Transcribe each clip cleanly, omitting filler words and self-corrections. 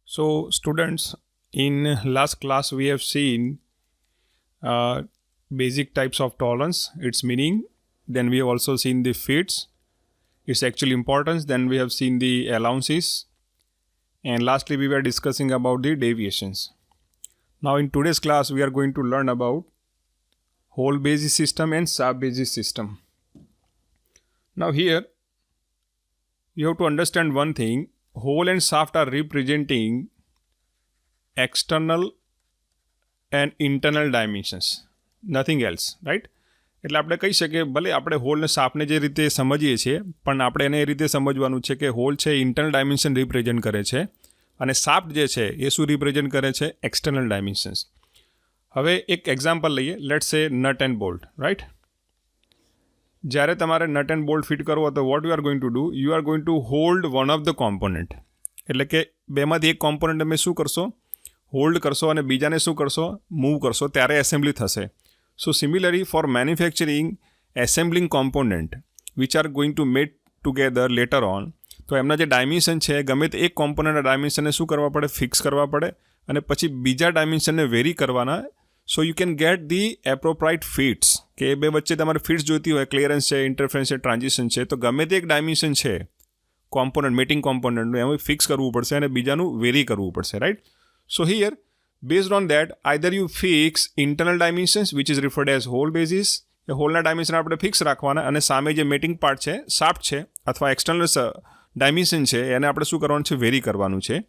So students, in last class we have seen basic types of tolerance, its meaning. Then we have also seen the fits, its actual importance. Then we have seen the allowances. And lastly, we were discussing about the deviations. Now in today's class, we are going to learn about whole basis system and sub basis system. Now here, you have to understand one thing. Whole and shaft are representing external and internal dimensions, nothing else, right? એટલે આપણે કહી શકીએ ભલે આપણે હોલને શાફ્ટને જે રીતે સમજીએ છીએ પણ આપણે એને એ રીતે સમજવાનું છે કે હોલ છે ઇન્ટરનલ ડાયમેન્શન રિપ્રેઝેન્ટ કરે છે અને શાફ્ટ જે છે એ શું રિપ્રેઝેન્ટ કરે છે એક્સટર્નલ ડાયમેન્શન્સ. હવે એક એક્ઝામ્પલ લઈએ, લેટ્સ સે નટ એન્ડ બોલ્ટ, રાઈટ? જ્યારે તમારે નટ એન્ડ બોલ્ટ ફિટ કરવો તો what you are going to do, you are going two hold one of the component. એટલે કે બેમાંથી એક કોમ્પોનન્ટ તમે શું કરશો, હોલ્ડ કરશો અને બીજાને શું કરશો, મૂવ કરશો, ત્યારે એસેમ્બલી થશે. So similarly for manufacturing assembling component which are going to made together later on, તો એમના જે ડાયમેન્શન છે ગમે તે એક કોમ્પોનન્ટના ડાયમેન્શનને શું કરવા પડે, ફિક્સ કરવા પડે અને પછી બીજા ડાયમેન્શનને વેરી કરવાના. સો you can get the એપ્રોપ્રાઇટ fits, કે એ બે વચ્ચે તમારે ફિટ્સ જોઈતી હોય, ક્લિયરન્સ છે, ઇન્ટરફરન્સ છે, ટ્રાન્ઝિશન છે, તો ગમે તે એક ડાયમેન્શન છે કોમ્પોનન્ટ, મેટિંગ કોમ્પોનન્ટનું, એમાં ફિક્સ કરવું પડશે અને બીજાનું વેરી કરવું પડશે, right? So here, based on that, either you fix internal dimensions, which is referred as whole basis. A હોલના dimension આપણે ફિક્સ રાખવાના અને સામે જે મેટિંગ પાર્ટ છે, શાફ્ટ છે અથવા એક્સટર્નલ ડાયમેન્શન છે એને આપણે શું કરવાનું છે, વેરી કરવાનું છે.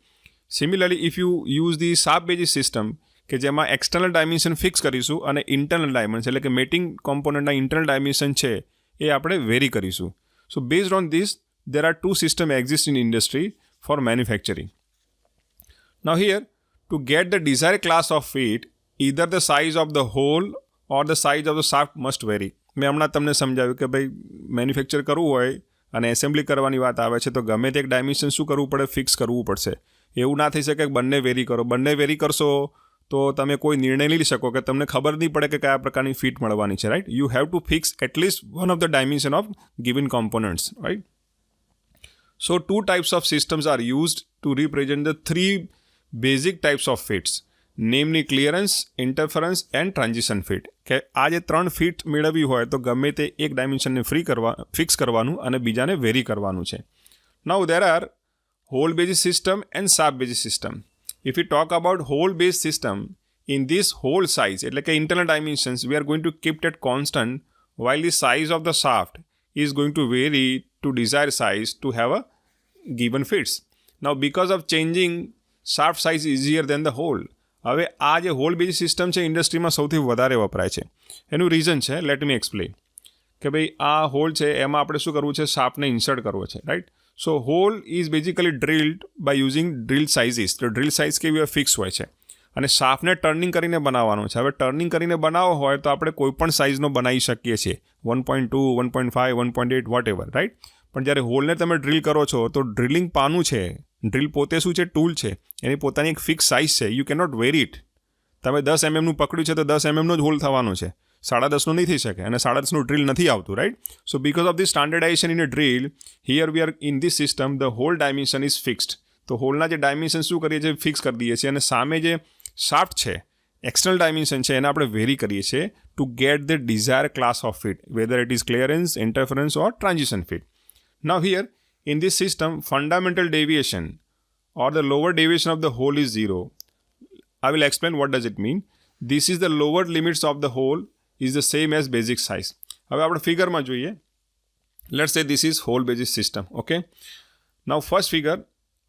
Similarly if you use the shaft basis system, કે જેમાં એક્સટર્નલ ડાયમેન્શન ફિક્સ કરીશું અને ઇન્ટરનલ ડાયમેન્શન એટલે કે મેટિંગ કોમ્પોનન્ટના ઇન્ટરનલ ડાયમેન્શન છે એ આપણે વેરી કરીશું. So based on this there are two systems exist in industry for manufacturing. Now here, to get the desired class of fit, either the size of the hole or the size of the shaft must vary. મેં હમણાં તમને સમજાવ્યું કે ભાઈ manufacture કરવું હોય અને assembly કરવાની વાત આવે છે તો ગમે તે એક ડાયમેન્શન શું કરવું પડે, ફિક્સ કરવું પડશે. એવું ના થઈ શકે કે બંને વેરી કરો. બંને વેરી કરશો તો તમે કોઈ નિર્ણય લઈ શકો કે તમને ખબર નહીં પડે કે કયા પ્રકારની ફિટ મળવાની છે, right? You have two fix at least one of the dimension of given components, right? So two types of systems are used to represent the three basic types of fits, namely clearance, interference and transition fit. કે આ જે ત્રણ fit મેળવવી હોય તો ગમે તે એક ડાયમેન્શનને ફિક્સ કરવાનું અને બીજાને વેરી કરવાનું છે. Now there are whole basis system and sub basis system. If we talk about whole base system, in this whole size એટલે કે internal dimensions we are going to keep it constant while the size of the shaft is going to vary to desired size to have a given fits. Now because of changing shaft size easier than the hole, હવે આ જે hall basis system છે ઇન્ડસ્ટ્રીમાં સૌથી વધારે વપરાય છે. એનું રીઝન છે, લેટ મી એક્સપ્લેન. કે ભાઈ આ હોલ છે એમાં આપણે શું કરવું છે, શાફ્ટને ઇન્સર્ટ કરવો છે, right? So hole is basically drilled by using drill sizes. તો ડ્રિલ સાઇઝ કેવી હોય, ફિક્સ હોય છે અને શાફ્ટને ટર્નિંગ કરીને બનાવવાનું છે. હવે ટર્નિંગ કરીને બનાવવો હોય તો આપણે કોઈ પણ સાઇઝનો બનાવી શકીએ છીએ, 1.2, 1.5, 1.8, વોટ એવર, રાઈટ? પણ જ્યારે હોલને તમે ડ્રિલ કરો છો તો ડ્રિલિંગ પાનું છે, ડ્રિલ પોતે શું છે, ટૂલ છે, એની પોતાની એક ફિક્સ સાઇઝ છે. You cannot very it. તમે 10 mm પકડ્યું છે તો 10 mm જ હોલ થવાનો છે, 10.5 નહીં થઈ શકે અને 10.5 ડ્રિલ નથી આવતું, right? So because of the standardization in a drill, here we are in this system the hole dimension is fixed. તો હોલના જે ડાયમેન્શન શું કરીએ છીએ, ફિક્સ કરી દઈએ છીએ અને સામે જે શાફ્ટ છે, એક્સટર્નલ ડાયમેન્શન છે, એને આપણે વેરી કરીએ છીએ to get the desire class of fit, whether it is clearance, interference or transition fit. Now here, in this system, fundamental deviation or the lower deviation of the hole is 0. I will explain what does it mean. This is the lower limits of the hole is the same as basic size. હવે આપણે ફિગરમાં જોઈએ. Let's say this is whole basis system, okay? Now first figure,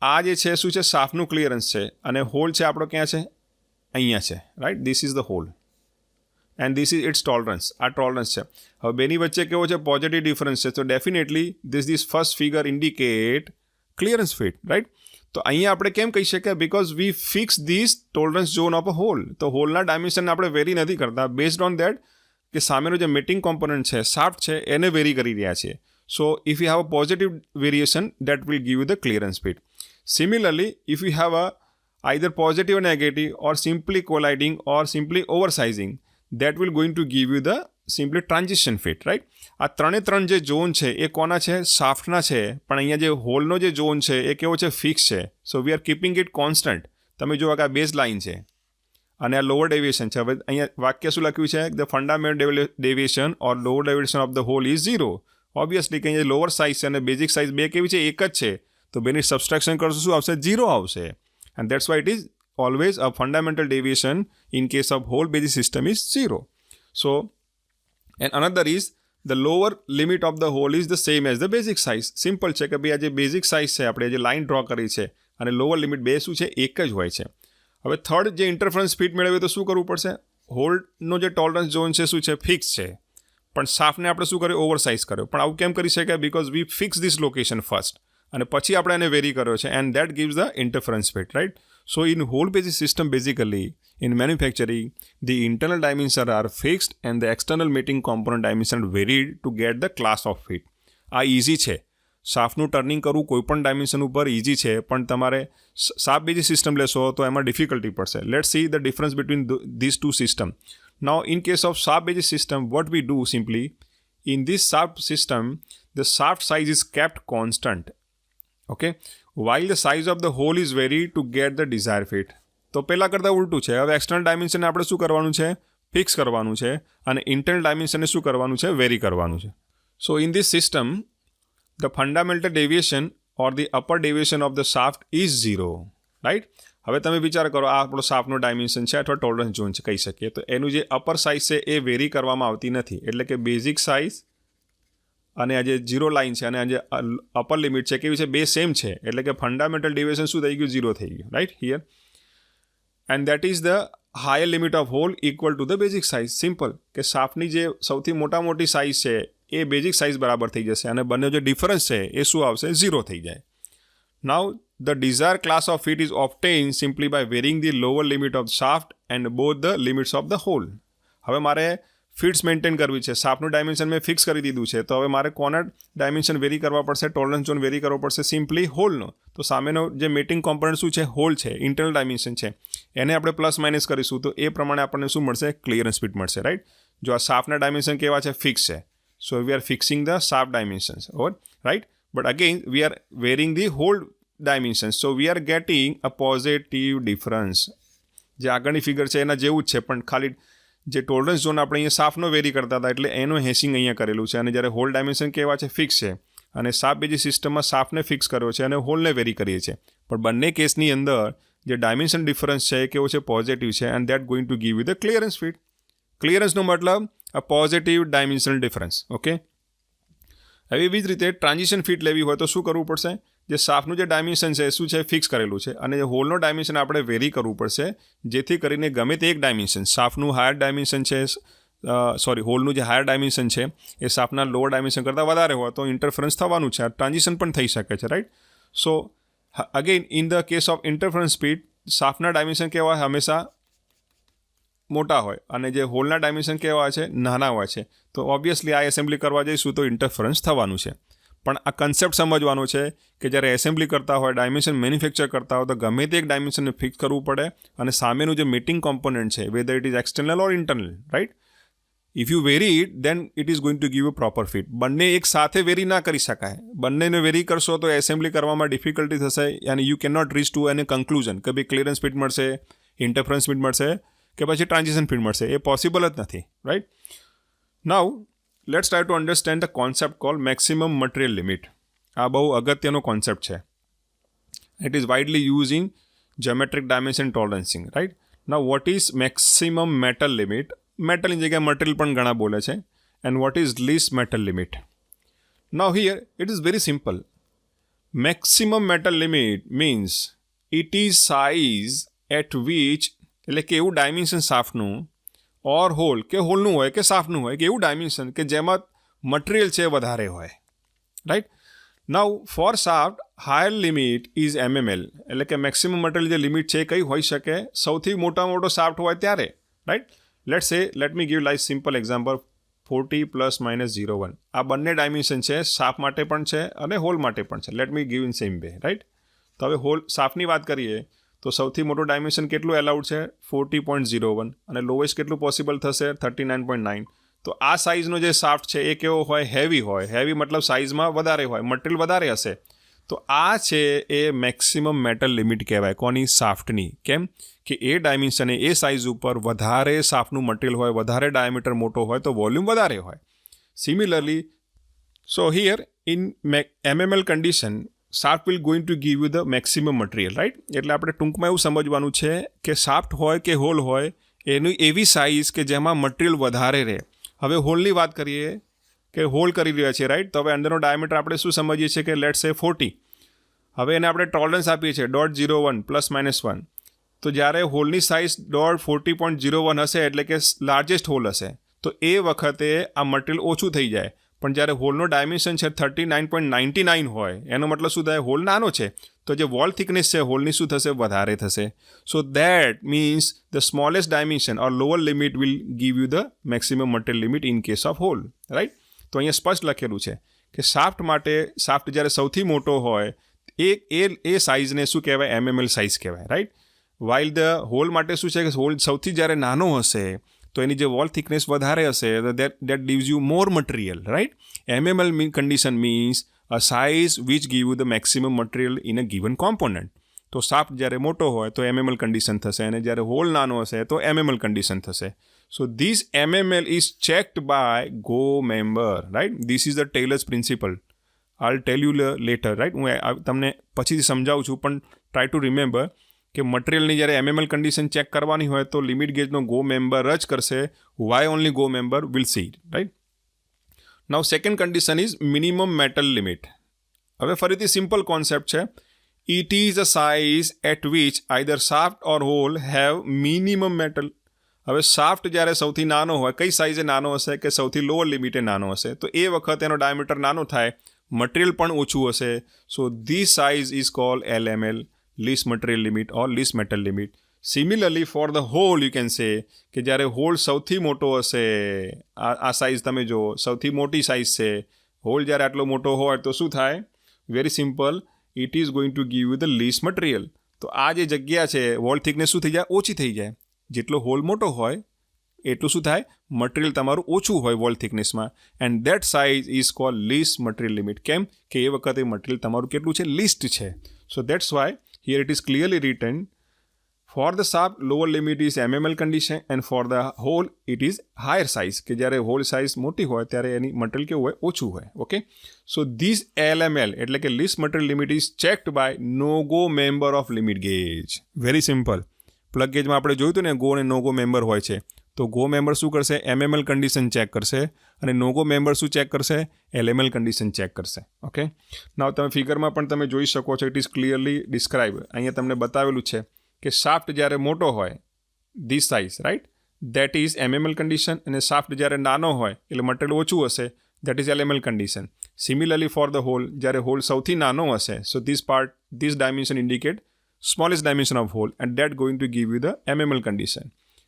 આ જે છે શું છે, શાફ્ટનું clearance છે અને હોલ છે આપણો ક્યાં છે, અહીંયા છે, right? This is the hole. And this is its tolerance. આ ટોલરન્સ છે. હવે બેની વચ્ચે કેવો છે, પોઝિટિવ ડિફરન્સ છે. તો definitely this first figure indicate clearance fit, right? તો અહીંયા આપણે કેમ કહી શકીએ, because we fix this tolerance zone of a hole. તો હોલના ડાયમેન્શનને આપણે વેરી નથી કરતા. બેઝડ ઓન દેટ કે સામેનો જે મેટિંગ કોમ્પોનન્ટ છે, શાફ્ટ છે, એને વેરી કરી રહ્યા છીએ. So if you have a positive variation that will give you the clearance fit. Similarly if you have a either positive negative or simply colliding or simply oversizing, that will going to give you the simply transition fit, right. આ ત્રણે ત્રણ જે zone છે એ કોના છે? શાફ્ટના છે. પણ અહીંયા જે હોલનો જે ઝોન છે એ કેવો છે? ફિક્સ છે. So we are keeping it constant. તમે જુઓ કે આ બેઝ લાઇન છે અને આ લોઅર ડેવિએશન છે. હવે અહીંયા વાક્ય શું લખ્યું છે? The fundamental deviation or lower deviation of the hole is 0. Obviously કે અહીંયા લોઅર સાઇઝ છે અને બેઝિક સાઇઝ બે કેવી છે? એક જ છે. તો બેની સબસ્ટ્રેક્શન કરશો શું આવશે? 0 આવશે. And that's why it is always a fundamental deviation in case of whole Bayesian system is 0. So, and another is the lower limit of the whole is the same as the basic size. Simple છે કે ભાઈ આ જે basic size છે આપણે જે line draw કરી છે અને લોઅર લિમિટ બે શું છે? એક જ હોય છે. હવે થર્ડ જે ઇન્ટરફરન્સ ફિટ મેળવે તો શું કરવું પડશે? હોલ્ડનો જે ટોલરન્સ ઝોન છે શું છે? ફિક્સ છે. પણ શાફ્ટને આપણે શું કર્યું? ઓવરસાઇઝ કર્યો. પણ આવું કેમ કરી શકાય? Because we fix this location first અને પછી આપણે એને વેરી કર્યો છે and that gives the interference fit, right. So in whole Bayesian system, basically in manufacturing, the internal dimensions are fixed and the external mating component dimension varied to get the class of fit. આ easy છે. શાફ્ટનું turning કરવું કોઈ પણ dimension ઉપર easy છે, પણ તમારે shaft basis system લેશો તો એમાં ડિફિકલ્ટી પડશે. Let's see the difference between this two system. Now in case of shaft basis system, what we do simply in this shaft system, the shaft size is kept constant. Okay, while the size of the hole is varied to get the desired fit. તો પહેલાં કરતાં ઉલટું છે. હવે external ડાયમેન્શનને આપણે શું કરવાનું છે? ફિક્સ કરવાનું છે અને ઇન્ટરનલ ડાયમેન્શનને શું કરવાનું છે? વેરી કરવાનું છે. સો in this system the fundamental deviation or the upper deviation of the shaft is 0, right. હવે તમે વિચાર કરો, આ આપણો શાફ્ટનો ડાયમેન્શન છે અથવા ટોલરન્સ ઝોન છે કહી શકીએ. તો એનું જે અપર સાઇઝ છે એ વેરી કરવામાં આવતી નથી. એટલે કે બેઝિક સાઇઝ અને આ જે 0 લાઇન છે અને આ જે અપર લિમિટ છે કેવી છે? બે સેમ છે. એટલે કે ફંડામેન્ટલ ડેવિએશન શું થઈ ગયું? 0 થઈ ગયું, right. Here and that is the higher limit of hole equal to the basic size. Simple કે શાફ્ટની જે સૌથી મોટી સાઇઝ છે એ બેઝિક સાઇઝ બરાબર થઈ જશે અને બંને જે ડિફરન્સ છે એ શું આવશે? 0 થઈ જાય. Now the desire class of fit is obtained simply by varying the lower limit of shaft and both the limits of the hole. હવે મારે ફિટ્સ મેન્ટેન કરવી છે. શાફ્ટનું ડાયમેન્શન મેં ફિક્સ કરી દીધું છે, તો હવે મારે કોના ડાયમેન્શન વેરી કરવા પડશે? ટોલરન્સ ઝોન વેરી કરવો પડશે સિમ્પલી હોલનો. તો સામેનો જે મેટિંગ કોમ્પોનન્ટ શું છે? હોલ છે, ઇન્ટરનલ ડાયમેન્શન છે. એને આપણે પ્લસ માઇનસ કરીશું તો એ પ્રમાણે આપણને શું મળશે? ક્લિયરન્સ ફિટ મળશે, રાઈટ. જો આ શાફ્ટના ડાયમેન્શન કેવા છે? ફિક્સ છે. So we are fixing the shaft dimensions, or right. But again we are varying the hole dimensions. So we are getting a positive difference. જે આગળની ફિગર છે એના જેવું જ છે, પણ ખાલી જે ટોલરન્સ ઝોન આપણે અહીંયા શાફ્ટનો વેરી કરતા હતા એટલે એનું હેસિંગ અહીંયા કરેલું છે. અને જ્યારે હોલ ડાયમેન્શન કેવા છે? ફિક્સ છે. અને શાફ્ટ બેઝિસ સિસ્ટમમાં શાફ્ટને ફિક્સ કર્યો છે અને હોલને વેરી કરીએ છીએ. પણ બંને કેસની અંદર જે ડાયમેન્શન ડિફરન્સ છે એ કેવો છે? પોઝિટિવ છે. And that going to give you the clearance fit. ક્લિયરન્સનો મતલબ a positive dimensional difference. Okay, હવે એવી જ રીતે ટ્રાન્ઝિશન ફિટ લેવી હોય તો શું કરવું પડશે? જે શાફ્ટનું જે ડાયમેન્શન છે શું છે? ફિક્સ કરેલું છે. અને જે હોલનો ડાયમેન્શન આપણે વેરી કરવું પડશે, જેથી કરીને ગમે તે એક ડાયમેન્શન, શાફ્ટનું હાયર ડાયમેન્શન છે, હોલનું જે હાયર ડાયમેન્શન છે એ શાફ્ટના લોઅર ડાયમેન્શન કરતાં વધારે હોય તો ઇન્ટરફરન્સ થવાનું છે. ટ્રાન્ઝિશન પણ થઈ શકે છે, right. So again in the case of interference fit, શાફ્ટના ડાયમેન્શન કેવા હોય? હંમેશા મોટા હોય અને જે હોલના ડાયમેન્શન કેવા હોય છે? નાના હોય છે. તો ઓબ્વિયસલી આ એસેમ્બલી કરવા જઈશું તો ઇન્ટરફરન્સ થવાનું છે. પણ આ કન્સેપ્ટ સમજવાનો છે કે જ્યારે એસેમ્બલી કરતા હોય, ડાયમેન્શન મેન્યુફેક્ચર કરતા હોય તો ગમે તે એક ડાયમેન્શનને ફિક્સ કરવું પડે અને સામેનું જે મીટિંગ કોમ્પોનન્ટ છે, whether it is external or internal, right. If you vary it then it is going to give you proper fit. બંને એક સાથે વેરી ના કરી શકાય. બંનેને વેરી કરશો તો એસેમ્બલી કરવામાં ડિફિકલ્ટી થશે અને you can not reach to any conclusion કે ભાઈ ક્લિયરન્સ ફિટ મળશે, ઇન્ટરફરન્સ ફિટ મળશે કે પછી ટ્રાન્ઝિશન ફિટ મળશે. એ પોસિબલ જ નથી, right. Now let's try to understand the concept call maximum material limit. આ બહુ અગત્યનો કોન્સેપ્ટ છે. It is widely use in geometric dimension tolerancing, right. Now what is maximum metal limit? મેટલની જગ્યાએ material પણ ઘણા બોલે છે. And what is least metal limit? Now here it is very simple. Maximum metal limit means it is size at which, એટલે કે એવું dimension શાફ્ટનું ઓર hall, કે હોલનું હોય કે શાફ્ટનું હોય, કે એવું ડાયમેન્શન કે જેમાં મટીરિયલ છે વધારે હોય, right. Now for shaft higher limit is MML, એટલે કે મેક્સિમમ મટીરિયલ જે લિમિટ છે કઈ હોઈ શકે? સૌથી મોટો શાફ્ટ હોય ત્યારે, right. Late me give like simple example 40 ± 0.1. આ બંને ડાયમેન્શન છે, શાફ્ટ માટે પણ છે અને હોલ માટે પણ છે. Let me give in same way, right. તો હવે હોલ શાફ્ટની વાત કરીએ તો સૌથી મોટું ડાયમેન્શન કેટલું એલાઉડ છે? 40.01 અને લોએસ્ટ કેટલું પોસિબલ થશે? 39.9. તો આ સાઇઝનો જે શાફ્ટ છે એ કેવો હોય? હેવી હોય. હેવી મતલબ સાઇઝમાં વધારે હોય, મટીરિયલ વધારે હશે. તો આ છે એ મેક્સિમમ મેટલ લિમિટ કહેવાય. કોની? શાફ્ટની. કેમ કે એ ડાયમેન્શને એ સાઇઝ ઉપર વધારે શાફ્ટનું મટીરિયલ હોય, વધારે ડાયામીટર મોટો હોય તો વોલ્યુમ વધારે હોય. Similarly, so here in MML condition shaft will going to give you the maximum material, right? એટલે આપણે ટૂંકમાં એવું સમજવાનું છે કે શાફ્ટ હોય કે હોલ હોય એની એવી સાઇઝ કે જેમાં મટીરિયલ વધારે રહે. હવે હોલની વાત કરીએ કે હોલ કરી રહ્યા છીએ, રાઈટ? તો હવે અંદરનો ડાયામીટર આપણે શું સમજીએ છીએ કે લેટ્સ સે 40. હવે એને આપણે ટોલરન્સ આપીએ છીએ 0.01 ±1. તો જ્યારે હોલની સાઇઝ 40.01 હશે એટલે કે લાર્જેસ્ટ હોલ હશે, તો એ વખતે આ મટીરિયલ ઓછું થઈ જાય. પણ જ્યારે હોલનો ડાયમેન્શન છે 39.99 હોય, એનો મતલબ શું થાય? હોલ નાનો છે, તો જે વોલ થિકનેસ છે હોલની શું થશે? વધારે થશે. So that means the smallest dimension or lower limit will give you the maximum material limit in case of hole, right? તો અહીંયા સ્પષ્ટ લખેલું છે કે શાફ્ટ માટે શાફ્ટ જ્યારે સૌથી મોટો હોય એ સાઇઝને શું કહેવાય? MML સાઇઝ કહેવાય, રાઈટ? વાઇલ ધ હોલ માટે શું છે કે હોલ સૌથી જ્યારે નાનો હશે તો એની જે વોલ થિકનેસ વધારે હશે, that gives you more material, right? MML condition means a size which give you the maximum material in a given component. તો શાફ્ટ જ્યારે મોટો હોય તો MML કન્ડિશન થશે, અને જ્યારે હોલ નાનો હશે તો MML કન્ડિશન થશે. So this MML is checked by GO member, right? This is the Taylor's principle. I'll tell you later, right? હું તમને પછીથી સમજાવું છું, પણ ટ્રાય ટુ રિમેમ્બર કે મટીરિયલની જ્યારે MML કન્ડિશન ચેક કરવાની હોય તો લિમિટ ગેજનો ગો મેમ્બર જ કરશે. Why only go member? Will see it, right? Now second condition is minimum metal limit. હવે ફરીથી સિમ્પલ કોન્સેપ્ટ છે. It is a size at which either shaft or hole have minimum metal. હવે shaft જ્યારે સૌથી નાનો હોય, કઈ સાઇઝે નાનો હશે? કે સૌથી લોઅર લિમિટે નાનો હશે. તો એ વખતે એનો ડાયામીટર નાનો થાય, મટીરિયલ પણ ઓછું હશે. So this size is cold LML, least material limit or least metal limit. Similarly for the whole you can say કે જ્યારે હોલ સૌથી મોટો હશે, આ સાઇઝ તમે જો સૌથી મોટી સાઇઝ છે, હોલ જ્યારે આટલો મોટો હોય તો શું થાય? Very simple, it is going to give you the list material. તો આ જે જગ્યા છે વોલ થિકનેસ શું થઈ જાય? ઓછી થઈ જાય. જેટલો હોલ મોટો હોય એટલું શું થાય? મટીરિયલ તમારું ઓછું હોય વોલ થિકનેસમાં, and that size is called least material limit. કેમ કે એ વખતે મટીરિયલ તમારું કેટલું છે? લીસ્ટ છે. સો that's why here it is clearly written for the shaft lower limit is MML condition and for the hole it is higher size. કે જ્યારે hall size મોટી હોય ત્યારે એની મટીરિયલ કેવું હોય? ઓછું હોય. ઓકે, સો ધીસ LML એટલે કે least material limit is checked by no go member of limit gauge. Very simple. Plug ગેજમાં આપણે જોયું હતું ને ગો અને નો ગો મેમ્બર હોય છે. તો ગો મેમ્બર શું કરશે? MML કન્ડિશન ચેક કરશે, અને નો ગો મેમ્બર શું ચેક કરશે? LML કન્ડિશન ચેક કરશે. ઓકે, નાવ તમે ફિગરમાં પણ તમે જોઈ શકો છો, ઇટ ઇઝ ક્લિયરલી ડિસ્ક્રાઇબ. અહીંયા તમને બતાવેલું છે કે શાફ્ટ જ્યારે મોટો હોય this size, right, that is MML condition, અને શાફ્ટ જ્યારે નાનો હોય એટલે મટીરિયલ ઓછું હશે, that is LML condition. Similarly for the hole, જ્યારે હોલ સૌથી નાનો હશે, so this dimension indicate smallest dimension of hole and that going to give you the MML condition.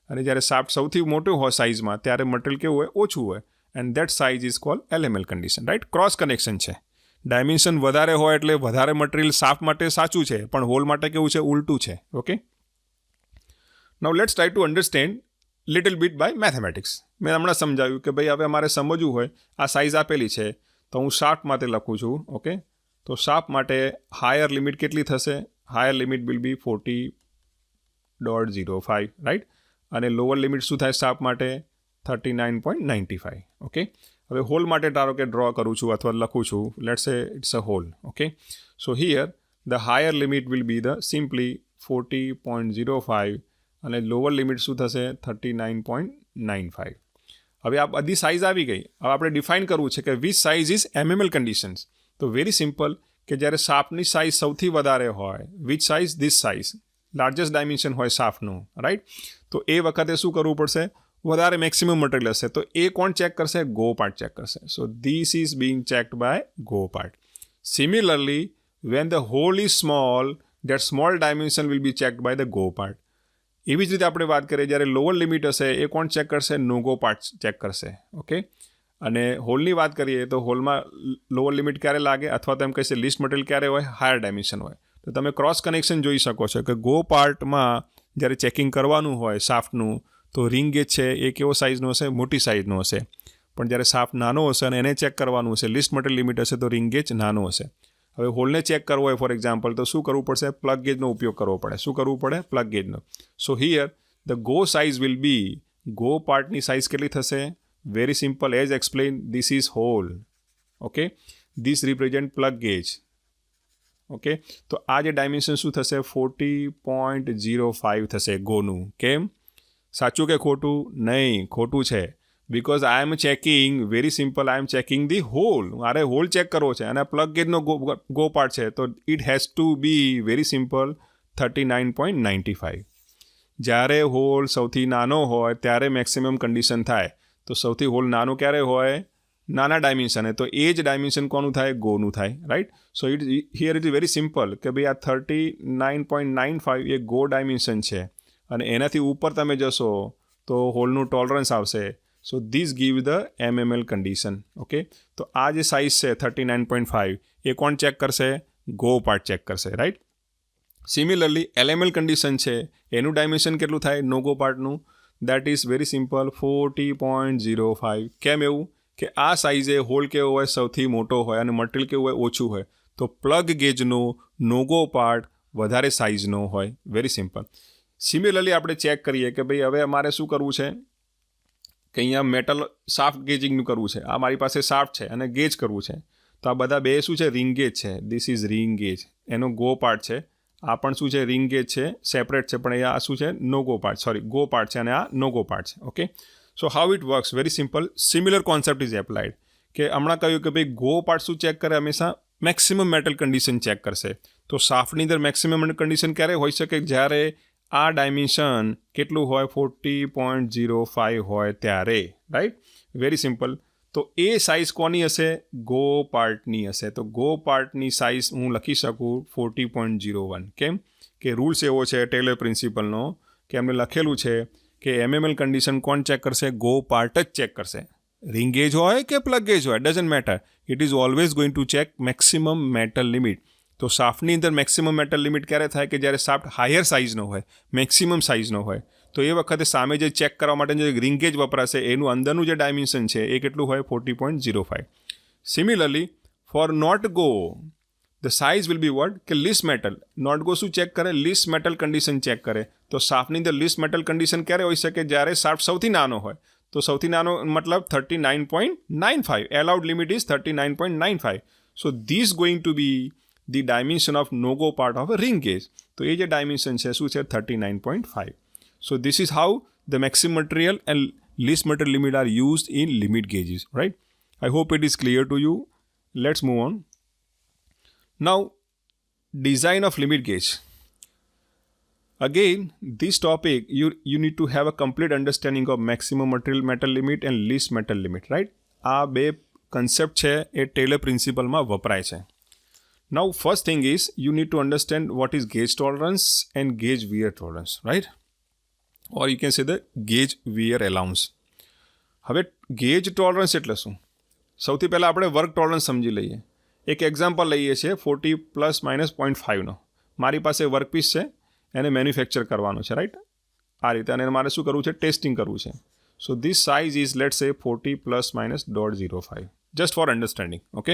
અને જ્યારે શાફ્ટ સૌથી મોટું હોય સાઇઝમાં ત્યારે મટીરિયલ કેવું હોય? ઓછું હોય, and that size is cold LML condition, right? Cross connection છે. ડાયમેન્શન વધારે હોય એટલે વધારે મટીરિયલ શાફ્ટ માટે સાચું છે, પણ હોલ માટે કેવું છે? ઉલટું છે. Okay, now let's try to understand little bit by mathematics. મેં હમણાં સમજાવ્યું કે ભાઈ હવે અમારે સમજવું હોય, આ સાઇઝ આપેલી છે તો હું શાફ્ટ માટે લખું છું. ઓકે, તો શાફ્ટ માટે હાયર લિમિટ કેટલી થશે? Higher limit will B 40.05, right? અને લોઅર લિમિટ શું થાય શાફ્ટ માટે? 39.95. ઓકે, હવે હોલ માટે ધારો કે ડ્રો કરું છું અથવા લખું છું, let's say it's a hole. Okay, so here the higher limit will be the simply 40.05 અને લોઅર લિમિટ શું થશે? 39.95. હવે આ બધી સાઇઝ આવી ગઈ. હવે આપણે ડિફાઇન કરવું છે કે which size is MML conditions. તો વેરી સિમ્પલ, કે જ્યારે શાફ્ટની સાઇઝ સૌથી વધારે હોય, which size? This size, largest dimension હોય શાફ્ટનું, રાઈટ? તો એ વખતે શું કરવું પડશે? વધારે મેક્સિમમ મટીરિયલ હશે તો એ કોણ ચેક કરશે? ગો પાર્ટ ચેક કરશે. So this is being checked by go part. Similarly when the hole is small, that small dimension will be checked by the go part. એવી જ રીતે આપણે વાત કરીએ જ્યારે લોઅર લિમિટ હશે એ કોણ ચેક કરશે? નો ગો પાર્ટ ચેક કરશે. ઓકે, અને હોલની વાત કરીએ તો હોલમાં લોઅર લિમિટ ક્યારે લાગે, અથવા તો એમ કહીએ લીસ્ટ મટીરિયલ ક્યારે હોય? હાયર ડાયમેન્શન હોય. તો તમે ક્રોસ કનેક્શન જોઈ શકો છો કે ગો પાર્ટમાં જ્યારે ચેકિંગ કરવાનું હોય શાફ્ટનું, તો રિંગ ગેજ છે એ કેવો સાઇઝનો હશે? મોટી સાઇઝનો હશે. પણ જ્યારે શાફ્ટ નાનો હશે અને એને ચેક કરવાનું હશે, લીસ્ટ મટીરિયલ લિમિટ હશે, તો રિંગ ગેજ નાનો હશે. હવે હોલને ચેક કરવો હોય ફોર એક્ઝામ્પલ, તો શું કરવું પડશે? પ્લગ ગેજનો ઉપયોગ કરવો પડે. શું કરવું પડે? પ્લગ ગેજનો. So here the go size will be, go પાર્ટની સાઇઝ કેટલી થશે? Very simple, as explain, this is hole. Okay, this represent plug gauge. Okay, તો આ જે ડાયમેન્શન શું થશે? 40.05 થશે ગોનું. કેમ? સાચું કે ખોટું? નહીં, ખોટું છે. Because I am checking, very simple, I am checking the hole. મારે હોલ ચેક કરવો છે અને પ્લગ ગેજનો ગો પાર્ટ છે, તો it has to be very simple 39.95. જ્યારે હોલ સૌથી નાનો હોય ત્યારે મેક્સિમમ કન્ડિશન થાય. તો સૌથી હોલ નાનો ક્યારે હોય? નાના ડાયમેન્શને. તો એ જ ડાયમેન્શન કોનું થાય? ગોનું થાય, right? So it here it is very simple કે ભાઈ આ 39.95 એ ગો ડાયમેન્શન છે અને એનાથી ઉપર તમે જશો તો હોલનું ટોલરન્સ આવશે. So this give the MML condition. Okay, તો આ જે સાઇઝ છે 39.5 એ કોણ ચેક કરશે? ગો પાર્ટ ચેક કરશે, રાઈટ? સિમિલરલી LML કન્ડિશન છે, એનું ડાયમેન્શન કેટલું થાય નો ગો પાર્ટનું? That is very simple 40.05. કેમ એવું? કે આ સાઇઝે હોલ કેવો હોય? સૌથી મોટો હોય અને મટીરિયલ કેવું હોય? ઓછું હોય. તો પ્લગ ગેજનો નો ગો પાર્ટ વધારે સાઇઝનો હોય. Very simple. સિમિલરલી આપણે ચેક કરીએ કે ભાઈ હવે અમારે શું કરવું છે કે અહીંયા મેટલ શાફ્ટ ગેજિંગનું કરવું છે. આ મારી પાસે શાફ્ટ છે અને ગેજ કરવું છે. તો આ બધા બે શું છે? રિંગ ગેજ છે. This is ring gauge. એનો ગો પાર્ટ છે. આ પણ શું છે? રિંગ ગેજ છે, સેપરેટ છે, પણ અહીંયા આ શું છે? No go part, sorry, go part છે અને આ નો ગો પાર્ટ છે. Okay, so how it works? Very simple, similar concept is applied. કે હમણાં કહ્યું કે ભાઈ ગો પાર્ટ શું ચેક કરે? હંમેશા મેક્સિમમ મેટલ કન્ડિશન ચેક કરશે. તો શાફ્ટની અંદર મેક્સિમમ કન્ડિશન ક્યારે હોઈ શકે? જ્યારે આ ડાયમેન્શન કેટલું હોય? 40.05 હોય ત્યારે, રાઈટ? Very simple. તો એ સાઇઝ કોની હશે? ગો પાર્ટની હશે. તો ગો પાર્ટની સાઇઝ હું લખી શકું 40.01. કેમ? કે રૂલ્સ એવો છે ટેલર પ્રિન્સિપલનો કે એમને લખેલું છે કે MML કન્ડિશન કોણ ચેક કરશે? ગો પાર્ટ જ ચેક કરશે. રિંગ ગેજ હોય કે પ્લગ ગેજ હોય, doesn't matter. It is always going to check maximum metal limit. તો શાફ્ટની અંદર મેક્સિમમ મેટલ લિમિટ ક્યારે થાય? કે જ્યારે શાફ્ટ હાયર સાઇઝનો હોય, મેક્સિમમ સાઇઝનો હોય. તો એ વખતે સામે જે ચેક કરવા માટે જે રિંગ ગેજ વપરાશે એનું અંદરનું જે ડાયમેન્શન છે એ કેટલું હોય? 40.05. Similarly for not go the size will be what? કે લીસ્ટ મેટલ. નોટ ગો શું ચેક કરે? લીસ્ટ મેટલ કન્ડિશન ચેક કરે. તો શાફ્ટની અંદર લીસ્ટ મેટલ કન્ડિશન ક્યારે હોઈ શકે? જ્યારે શાફ્ટ સૌથી નાનો હોય. તો સૌથી નાનો મતલબ 39.95. Allowed limit is 39.95. So this going to be the dimension of no go part of a ring gauge. તો એ જે ડાયમેન્શન છે શું છે? 39.5. So this is how the maximum material and least material limit are used in limit gauges, right? I hope it is clear to you. Let's move on. Now, design of limit gauge. Again, this topic, you need to have a complete understanding of maximum material metal limit and least metal limit, right? આ બે concept છે એ Taylor પ્રિન્સિપલમાં વપરાય છે. Now, first thing is you need to understand what is gauge tolerance and gauge wear tolerance, right? Or you can say the gauge wear allowance. હવે gauge tolerance એટલે શું? સૌથી પહેલાં આપણે વર્ક ટોલરન્સ સમજી લઈએ. એક એક્ઝામ્પલ લઈએ છીએ 40 ± 0.5નો. મારી પાસે વર્કપીસ છે, એને મેન્યુફેક્ચર કરવાનું છે, રાઈટ? આ રીતે. અને મારે શું કરવું છે? ટેસ્ટિંગ કરવું છે. So this size is late સે 40 ± 0.05. Just four understanding. ઓકે,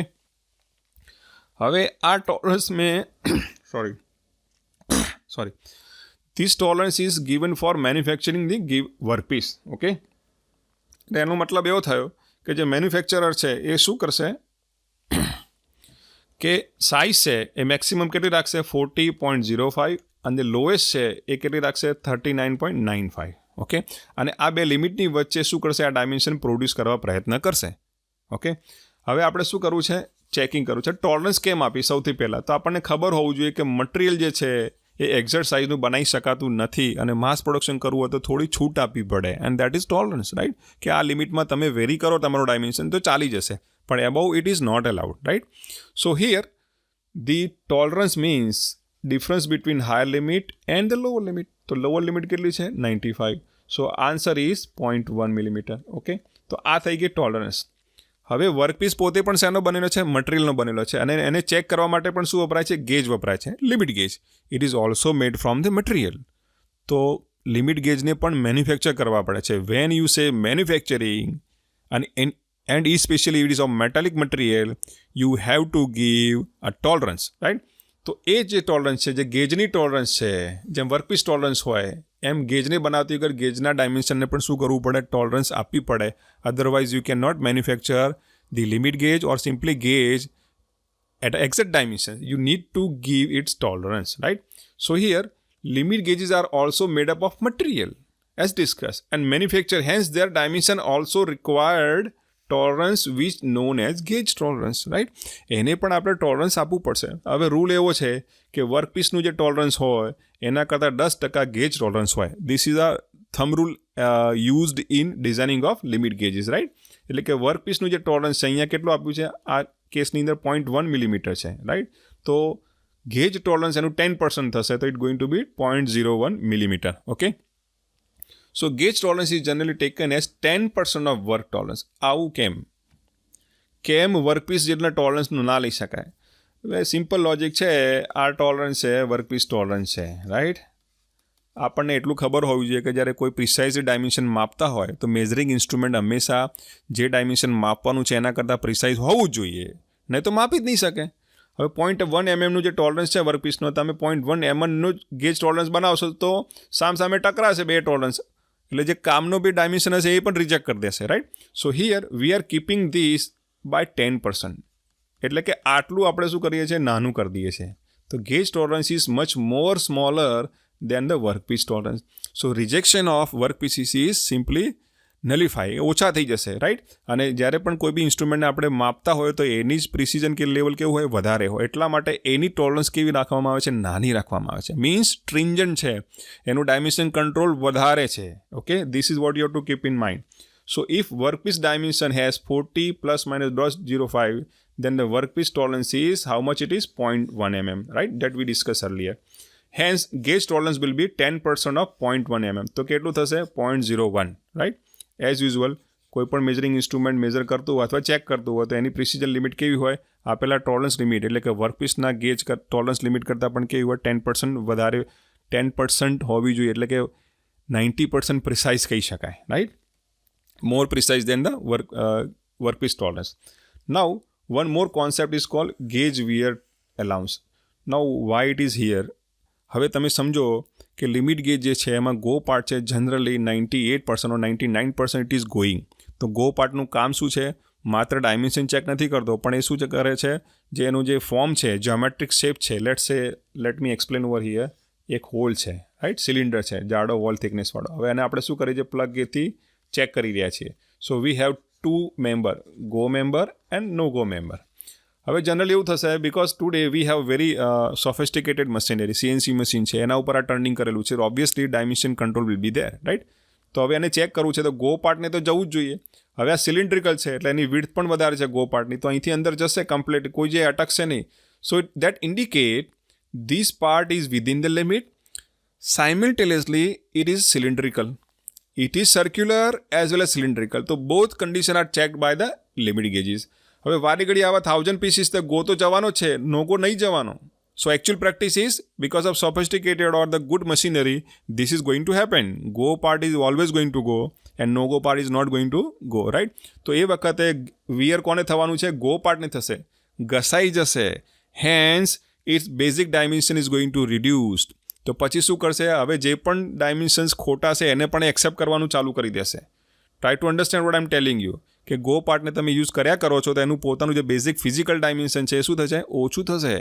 હવે આ ટોલરન્સ મેં sorry This tolerance is given for manufacturing the workpiece. Okay, એટલે એનો મતલબ એવો થયો કે જે મેન્યુફેક્ચરર છે એ શું કરશે કે સાઇઝ છે એ મેક્સિમમ કેટલી રાખશે? 40.05 અને લોએસ્ટ છે એ કેટલી રાખશે? 39.95. ઓકે, અને આ બે લિમિટની વચ્ચે શું કરશે? આ ડાયમેન્શન પ્રોડ્યુસ કરવા પ્રયત્ન કરશે. ઓકે, હવે આપણે શું કરવું છે? ચેકિંગ કરવું છે. ટોલરન્સ કેમ આપી? સૌથી પહેલાં તો આપણને ખબર હોવું જોઈએ કે મટીરિયલ જે છે એ એક્ઝેક્ટ સાઇઝનું બનાવી શકાતું નથી અને માસ પ્રોડક્શન કરવું હોય તો થોડી છૂટ આપવી પડે. And that is tolerance, right? કે આ લિમિટમાં તમે વેરી કરો તમારો ડાયમેન્શન તો ચાલી જશે, પણ above it is not allowed, right? So here the tolerance means difference between higher limit and the lower limit. તો લોઅર લિમિટ કેટલી છે? 95. So answer is 0.1 millimetre. Okay, તો આ થઈ ગઈ ટોલરન્સ. હવે વર્કપીસ પોતે પણ શેનો બનેલો છે? મટીરિયલનો બનેલો છે અને એને ચેક કરવા માટે પણ શું વપરાય છે? ગેજ વપરાય છે, limit gauge. It is also made from the material. તો લિમિટ ગેજને પણ મેન્યુફેક્ચર કરવા પડે છે. When you say manufacturing and especially it is of metallic material, you have to give a tolerance, right? તો એ જે ટોલરન્સ છે, જે ગેજની ટોલરન્સ છે, જેમ વર્કપીસ ટોલરન્સ હોય એમ ગેજને બનાવતી વખત ગેજના ડાયમેન્શનને પણ શું કરવું પડે? ટોલરન્સ આપવી પડે. Otherwise you can not manufacture the limit gauge or simply gauge at exact dimension. You need to give its tolerance, right? So here limit gauges are also made up of material as discussed and manufacture, hence their dimension also required tolerance which known as gauge tolerance, right? એને પણ આપણે tolerance આપવું પડશે. હવે rule એવો છે કે વર્કપીસનું જે ટોલરન્સ હોય એના કરતાં 10% ગેજ ટોલરન્સ હોય. This is a thumb rule used in designing of limit gauges, right? એટલે કે વર્કપીસનું જે ટોલરન્સ છે અહીંયા કેટલું આપ્યું છે? આ કેસની અંદર 0.1 મિલીમીટર છે, રાઈટ? તો ગેજ ટોલરન્સ એનું 10% થશે, તો it going to be 0.01 millimetre. Okay, so gauge tolerance is generally taken as 10% of work tolerance. આવું કેમ વર્કપીસ જેટલા ટોલરન્સનું ના લઈ શકાય? હવે સિમ્પલ લોજિક છે, આ ટોલરન્સ છે, વર્કપીસ ટોલરન્સ છે, રાઈટ? આપણને એટલું ખબર હોવી જોઈએ કે જ્યારે કોઈ પ્રિસાઇઝ ડાયમેન્શન માપતા હોય તો મેઝરિંગ ઇન્સ્ટ્રુમેન્ટ હંમેશા જે ડાયમેન્શન માપવાનું છે એના કરતાં પ્રિસાઇઝ હોવું જ જોઈએ, નહીં તો માપી જ નહીં શકે. હવે 0.1 mm જે ટોલરન્સ છે વર્કપીસનો, તમે 0.1 mm ગેજ ટોલરન્સ બનાવશો તો સામે ટકરાશે બે ટોલરન્સ, એટલે જે કામનો બી ડાયમેન્શન હશે એ પણ રિજેક્ટ કરી દેશે, right? So here we are keeping this by 10%, એટલે કે આટલું આપણે શું કરીએ છીએ? નાનું કરી દઈએ છીએ. તો gauge tolerance is much more smaller than the workpiece tolerance. So rejection of workpieces is simply nullify, ઓછા થઈ જશે, રાઈટ? અને જ્યારે પણ કોઈ બી ઇન્સ્ટ્રુમેન્ટને આપણે માપતા હોય તો એની જ પ્રિસિઝન કે લેવલ કેવું હોય? વધારે હોય. એટલા માટે એની ટોલરન્સ કેવી રાખવામાં આવે છે? નાની રાખવામાં આવે છે. મીન્સ સ્ટ્રિન્જન્ટ છે, એનું ડાયમેન્શન કંટ્રોલ વધારે છે. Okay, this is what you have to keep in mind. So if workpiece dimension has 40 ± 0.05, then the workpiece tolerance is how much it is? 0.1 mm, right? That we discussed earlier. Hence gauge tolerance will be 10% of 0.1 mm. તો કેટલું થશે? 0.01, right? As usual કોઈ પણ measuring instrument major કરતું હોય અથવા check કરતું હોય તો એની પ્રિસિઝન લિમિટ કેવી હોય? આપેલા ટોલરન્સ લિમિટ એટલે કે વર્કપીસના ગેજ ટોલરન્સ લિમિટ કરતાં પણ કેવી હોય? 10% વધારે, 10% હોવી જોઈએ, એટલે કે 90% પ્રિસાઇઝ કહી શકાય, right? More precise than the workpiece tolerance. Now one more concept is called gauge wear allowance. Now why it is here? હવે તમે સમજો કે લિમિટ ગેજ જે છે એમાં ગો પાર્ટ છે generally 98% or 99% it is going. તો ગો પાર્ટનું કામ શું છે? માત્ર ડાયમેન્શન ચેક નથી કરતો, પણ એ શું કરે છે? જે એનું જે ફોર્મ છે, જ્યોમેટ્રિક શેપ છે, let me explain over here. એક હોલ છે, રાઈટ? સિલિન્ડર છે, જાડો વોલ થિકનેસવાળો. હવે એને આપણે શું કરીએ છીએ? પ્લગથી ચેક કરી રહ્યા છીએ. So we have 2 member, go member and no go member. હવે જનરલી એવું થશે because today we have very sophisticated machinery, CNC machine છે, એના ઉપર આ ટર્નિંગ કરેલું છે. Obviously dimension control will be there, right? તો હવે એને ચેક કરવું છે તો ગો પાર્ટને તો જવું જ જોઈએ. હવે આ સિલિન્ડ્રિકલ છે એટલે એની વિડ્થ પણ વધારે છે ગો પાર્ટની, તો અહીંથી અંદર જશે કમ્પ્લીટ, કોઈ જે અટકશે નહીં. So that indicate this part is within the limit. Simultaneously it is cylindrical, it is circular as well as cylindrical. તો both condition are checked by the limit gauges. હવે વારી ઘડી આવા 1000 પીસીસ તો ગો તો જવાનો છે, નો ગો નહીં જવાનો. So actual practice is because of sophisticated or the good machinery this is going to happen. Go part is always going to go and no go part is not going to go, right? તો એ વખતે wear કોને થવાનું છે? Go પાર્ટને થશે, ઘસાઈ જશે. Hence its basic dimension is going to reduced. તો પછી શું કરશે? હવે જે પણ ડાયમેન્શન્સ ખોટા છે એને પણ એક્સેપ્ટ કરવાનું ચાલુ કરી દેશે. Try to understand what I M telling you. કે ગો પાર્ટને તમે યુઝ કર્યા કરો છો તો એનું પોતાનું જે બેઝિક ફિઝિકલ ડાયમેન્શન છે એ શું થશે? ઓછું થશે.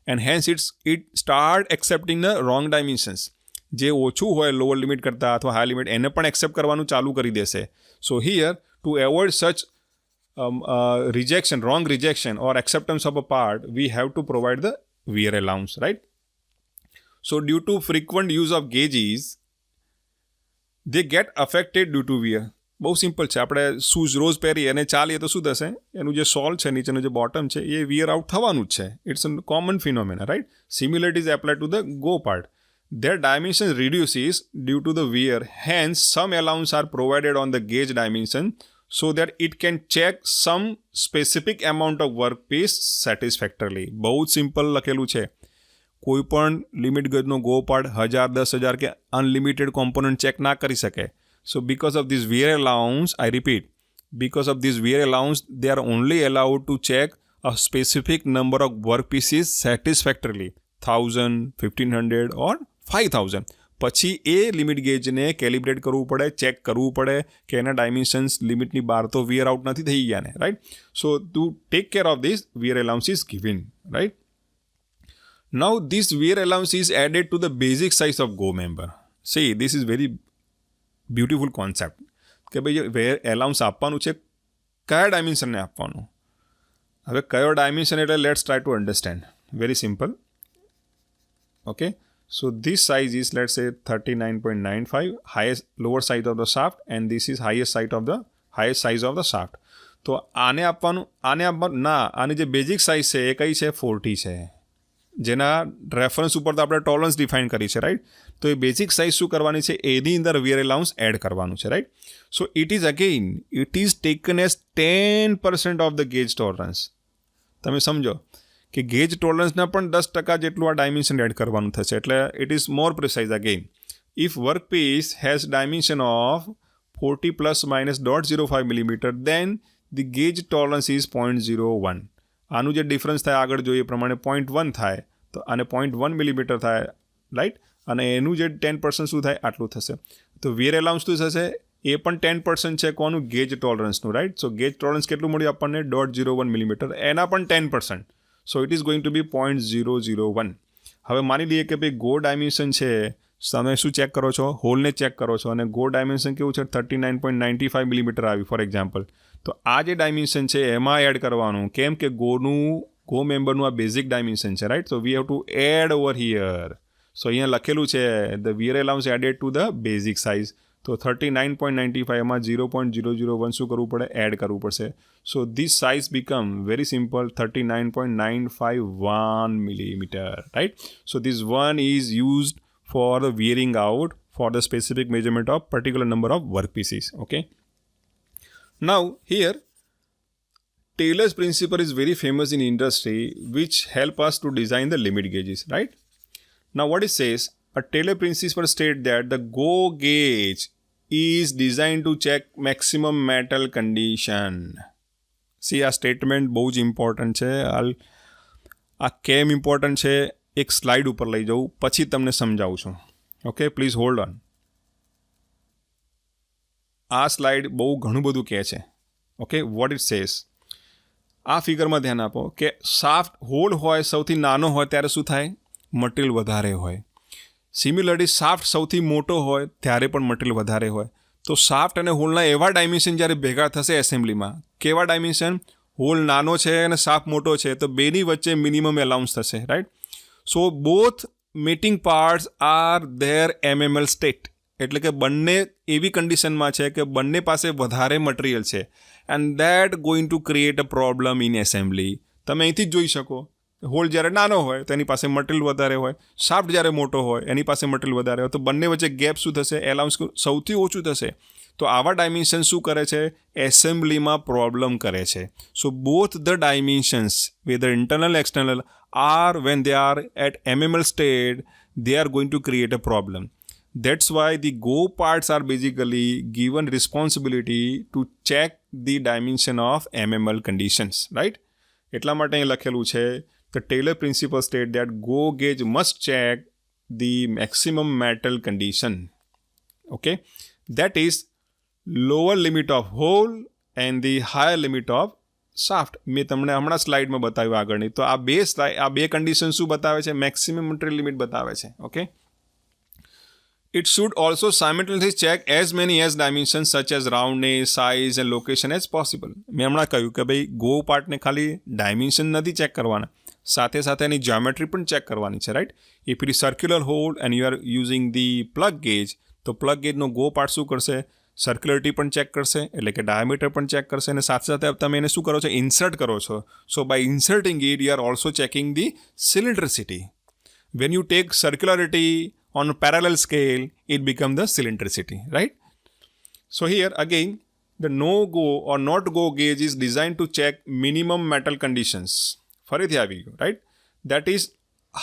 And hence it start accepting the wrong dimensions. જે ઓછું હોય લોઅર લિમિટ કરતાં અથવા હાઈ લિમિટ એને પણ એક્સેપ્ટ કરવાનું ચાલુ કરી દેશે. So here to avoid such rejection, wrong rejection or acceptance of a part, we have to provide the wear allowance, right? So due to frequent use of gauges, they get affected due to wear. બહુ simple છે. આપણે shoes રોજ પહેરીએ અને ચાલીએ તો શું થશે? એનું જે સોલ છે, નીચેનું જે બોટમ છે, એ વિયર આઉટ થવાનું જ છે. It's a common phenomena, right? Similar is applied to the go part. Their dimension reduces due to the wear. Hence, some allowance are provided on the gauge dimension so that it can check some specific amount of workpiece satisfactorily. બહુ જ simple લખેલું છે. કોઈ પણ limit ગેજનો go part 1000, 10,000 કે unlimited component check ના કરી શકે. સો because of this wear allowance, I repeat, because of this wear allowance, they are only allowed to check a specific number of workpieces satisfactorily, 1000, 1500 or 5000. પછી એ limit ગેજને calibrate કરવું પડે, check કરવું પડે કે એના ડાયમેન્શન્સ લિમિટની બહાર તો વિયર આઉટ નથી થઈ ગયા ને, right. So to take care of this wear allowance is given, right. Now this wear allowance is added to the basic size of go member. See this is very beautiful concept કે ભાઈ વેર allowance આપવાનું છે, કયા ડાયમેન્શનને આપવાનું. હવે કયો dimension એટલે let's try to understand. Very simple. Okay, so this size is, let's say, 39.95, highest lower side of the shaft, and this is highest size of the shaft. તો આને આપવાનું ના, આની જે બેઝિક સાઇઝ છે એ કઈ છે? 40 છે, જેના રેફરન્સ ઉપર તો આપણે ટોલરન્સ ડિફાઇન કરી છે, રાઈટ. તો એ બેઝિક સાઇઝ શું કરવાની છે? એની અંદર વિયર અલાઉન્સ એડ કરવાનું છે, right. So it is taken as 10% of the gauge tolerance. તમે સમજો કે ગેજ ટોલરન્સના પણ 10% જેટલું આ ડાયમેન્શન એડ કરવાનું થશે. એટલે it is more precise again. If work piece has dimension of 40 ± 0.05 millimetre, then the gauge tolerance is 0.01. આનું જે ડિફરન્સ થાય આગળ જોઈએ પ્રમાણે 0.1 થાય, તો આને 0.1 મિલીમીટર થાય, રાઈટ. અને એનું જે 10% શું થાય? આટલું થશે. તો વિયર અલાઉન્સ શું થશે? એ પણ 10% છે કોનું? ગેજ ટોલરન્સનું, રાઈટ. સો ગેજ ટોલરન્સ કેટલું મળ્યું આપણને? 0.01 મિલીમીટર. એના પણ 10%. So it is going to be 0.001. હવે માની લઈએ કે ભાઈ ગો ડાયમેન્શન છે, તમે શું ચેક કરો છો? હોલને ચેક કરો છો, અને ગો ડાયમેન્શન કેવું છે? 39.95 મિલીમીટર આવ્યું ફોર એક્ઝામ્પલ. તો આ જે ડાયમેન્શન છે એમાં એડ કરવાનું. કેમ કે ગો મેમ્બરનું આ બેઝિક ડાયમેન્શન છે, right. So we have to add over here. So અહીંયા લખેલું છે the wear allowance added to the basic size. તો 39.95 એમાં 0.001 શું કરવું પડે? એડ કરવું પડશે. So this size become very simple 39.951 millimetre, right. So this one is used for the wearing out for the specific measurement of particular number of work pieces. Okay, now here Taylor's principle is very famous in industry, which help us to design the limit gauges, right? Now what it says, a Taylor principle states that the GO gauge is designed to check maximum metal condition. See, આ statement બહુ જ important છે. આ કેમ important છે એક slide ઉપર લઈ જાઉં, પછી તમને સમજાવું છું. Okay, please hold on. આ સ્લાઇડ બહુ ઘણું બધું કહે છે. Okay, vote it says. આ ફિગરમાં ધ્યાન આપો કે શાફ્ટ હોલ હોય, સૌથી નાનો હોય ત્યારે શું થાય? મટીરિયલ વધારે હોય. સિમિલરલી શાફ્ટ સૌથી મોટો હોય ત્યારે પણ મટીરિયલ વધારે હોય. તો શાફ્ટ અને હોલના એવા ડાયમેન્શન જ્યારે ભેગા થશે એસેમ્બલીમાં, કેવા ડાયમેન્શન? હોલ નાનો છે અને શાફ્ટ મોટો છે, તો બેની વચ્ચે મિનિમમ એલાઉન્સ થશે, right. So both matting parts are there MML state. એટલે કે બંને એવી કન્ડિશનમાં છે કે બંને પાસે વધારે મટીરિયલ છે, and that going to create a problem in assembly. તમે અહીંથી જ જોઈ શકો, હોલ જ્યારે નાનો હોય તો એની પાસે મટીરિયલ વધારે હોય, શાફ્ટ જ્યારે મોટો હોય એની પાસે મટીરિયલ વધારે હોય, તો બંને વચ્ચે ગેપ શું થશે? એલાઉન્સ સૌથી ઓછું થશે. તો આવા ડાયમેન્શન શું કરે છે? એસેમ્બલીમાં પ્રોબ્લમ કરે છે. So both the dimensions, whether internal external, are when they are at MML state, they are going to create a problem. That's why the GO parts are basically given responsibility to check the dimension of MML conditions, right? એટલા માટે અહીં લખેલું છે the Taylor principle state that GO gauge must check the maximum metal condition. Okay, that is lower limit of hole and the higher limit of shaft. મેં તમને હમણાં સ્લાઇડમાં બતાવ્યું આગળની. તો આ બે કન્ડિશન શું બતાવે છે? મેક્સિમમ મટીરિયલ લિમિટ બતાવે છે. Okay, it should also simultaneously check as many as dimensions such as roundness, size and location as possible. મેં હમણાં કહ્યું કે ભાઈ ગો પાર્ટને ખાલી ડાયમેન્શન નથી ચેક કરવાના, સાથે સાથે એની જ્યોમેટ્રી પણ ચેક કરવાની છે, right. If it is circular whole and you are using the plug gauge, તો પ્લગ ગેજનો ગો પાર્ટ શું કરશે? સર્ક્યુલરિટી પણ ચેક કરશે, એટલે કે ડાયામીટર પણ ચેક કરશે, અને સાથે સાથે તમે એને શું કરો છો? ઇન્સર્ટ કરો છો. So by inserting it you are also checking the cylindricity. When you take circularity on a parallel scale, it becomes the cylindricity, right? So here again, the no-go or not-go gauge is designed to check minimum metal conditions. ફરીથી આવી ગયું, right? That is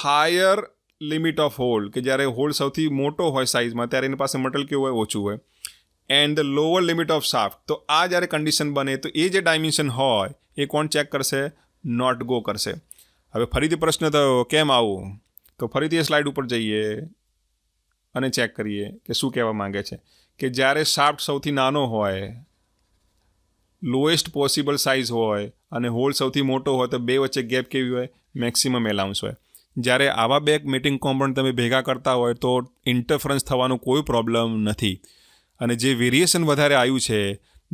higher limit of hole, કે જ્યારે hole સૌથી મોટો હોય સાઇઝમાં ત્યારે એની પાસે મટીરિયલ કેવું હોય, ઓછું હોય. And the lower limit of shaft, તો આ જ્યારે કન્ડિશન બને તો એ જે ડાયમેન્શન હોય એ કોણ ચેક કરશે? નોટ ગો કરશે. હવે ફરીથી પ્રશ્ન થયો કેમ આવું? તો ફરીથી એ સ્લાઇડ ઉપર જઈએ અને ચેક કરીએ કે શું કહેવા માંગે છે. કે જ્યારે શાફ્ટ સૌથી નાનો હોય, લોએસ્ટ પોસિબલ સાઇઝ હોય અને હોલ સૌથી મોટો હોય તો બે વચ્ચે ગેપ કેવી હોય? મેક્સિમમ એલાઉન્સ હોય. જ્યારે આવા બે મેટિંગ કોમ્પોનન્ટ તમે ભેગા કરતા હોય તો ઇન્ટરફરન્સ થવાનો કોઈ પ્રોબ્લેમ નથી. અને જે વેરિએશન વધારે આવ્યું છે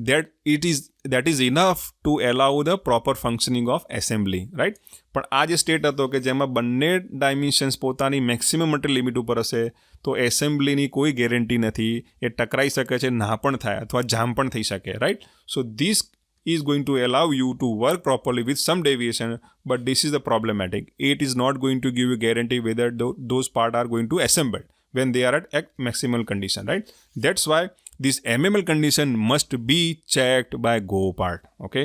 that is enough to allow the proper functioning of assembly, right. પણ આ જે સ્ટેટ હતો કે જેમાં બંને ડાયમેન્શન્સ પોતાની મેક્સિમમ મટીરિયલ લિમિટ ઉપર હશે તો એસેમ્બલીની કોઈ ગેરંટી નથી, એ ટકરાઈ શકે છે, ના પણ થાય અથવા જામ પણ થઈ શકે, right. So this is going to allow you to work properly with some deviation, but this is the problematic. It is not going to give you guarantee whether those parts are going to assemble when they are at maximal condition, right? That's why this MML condition must be checked by go part, okay?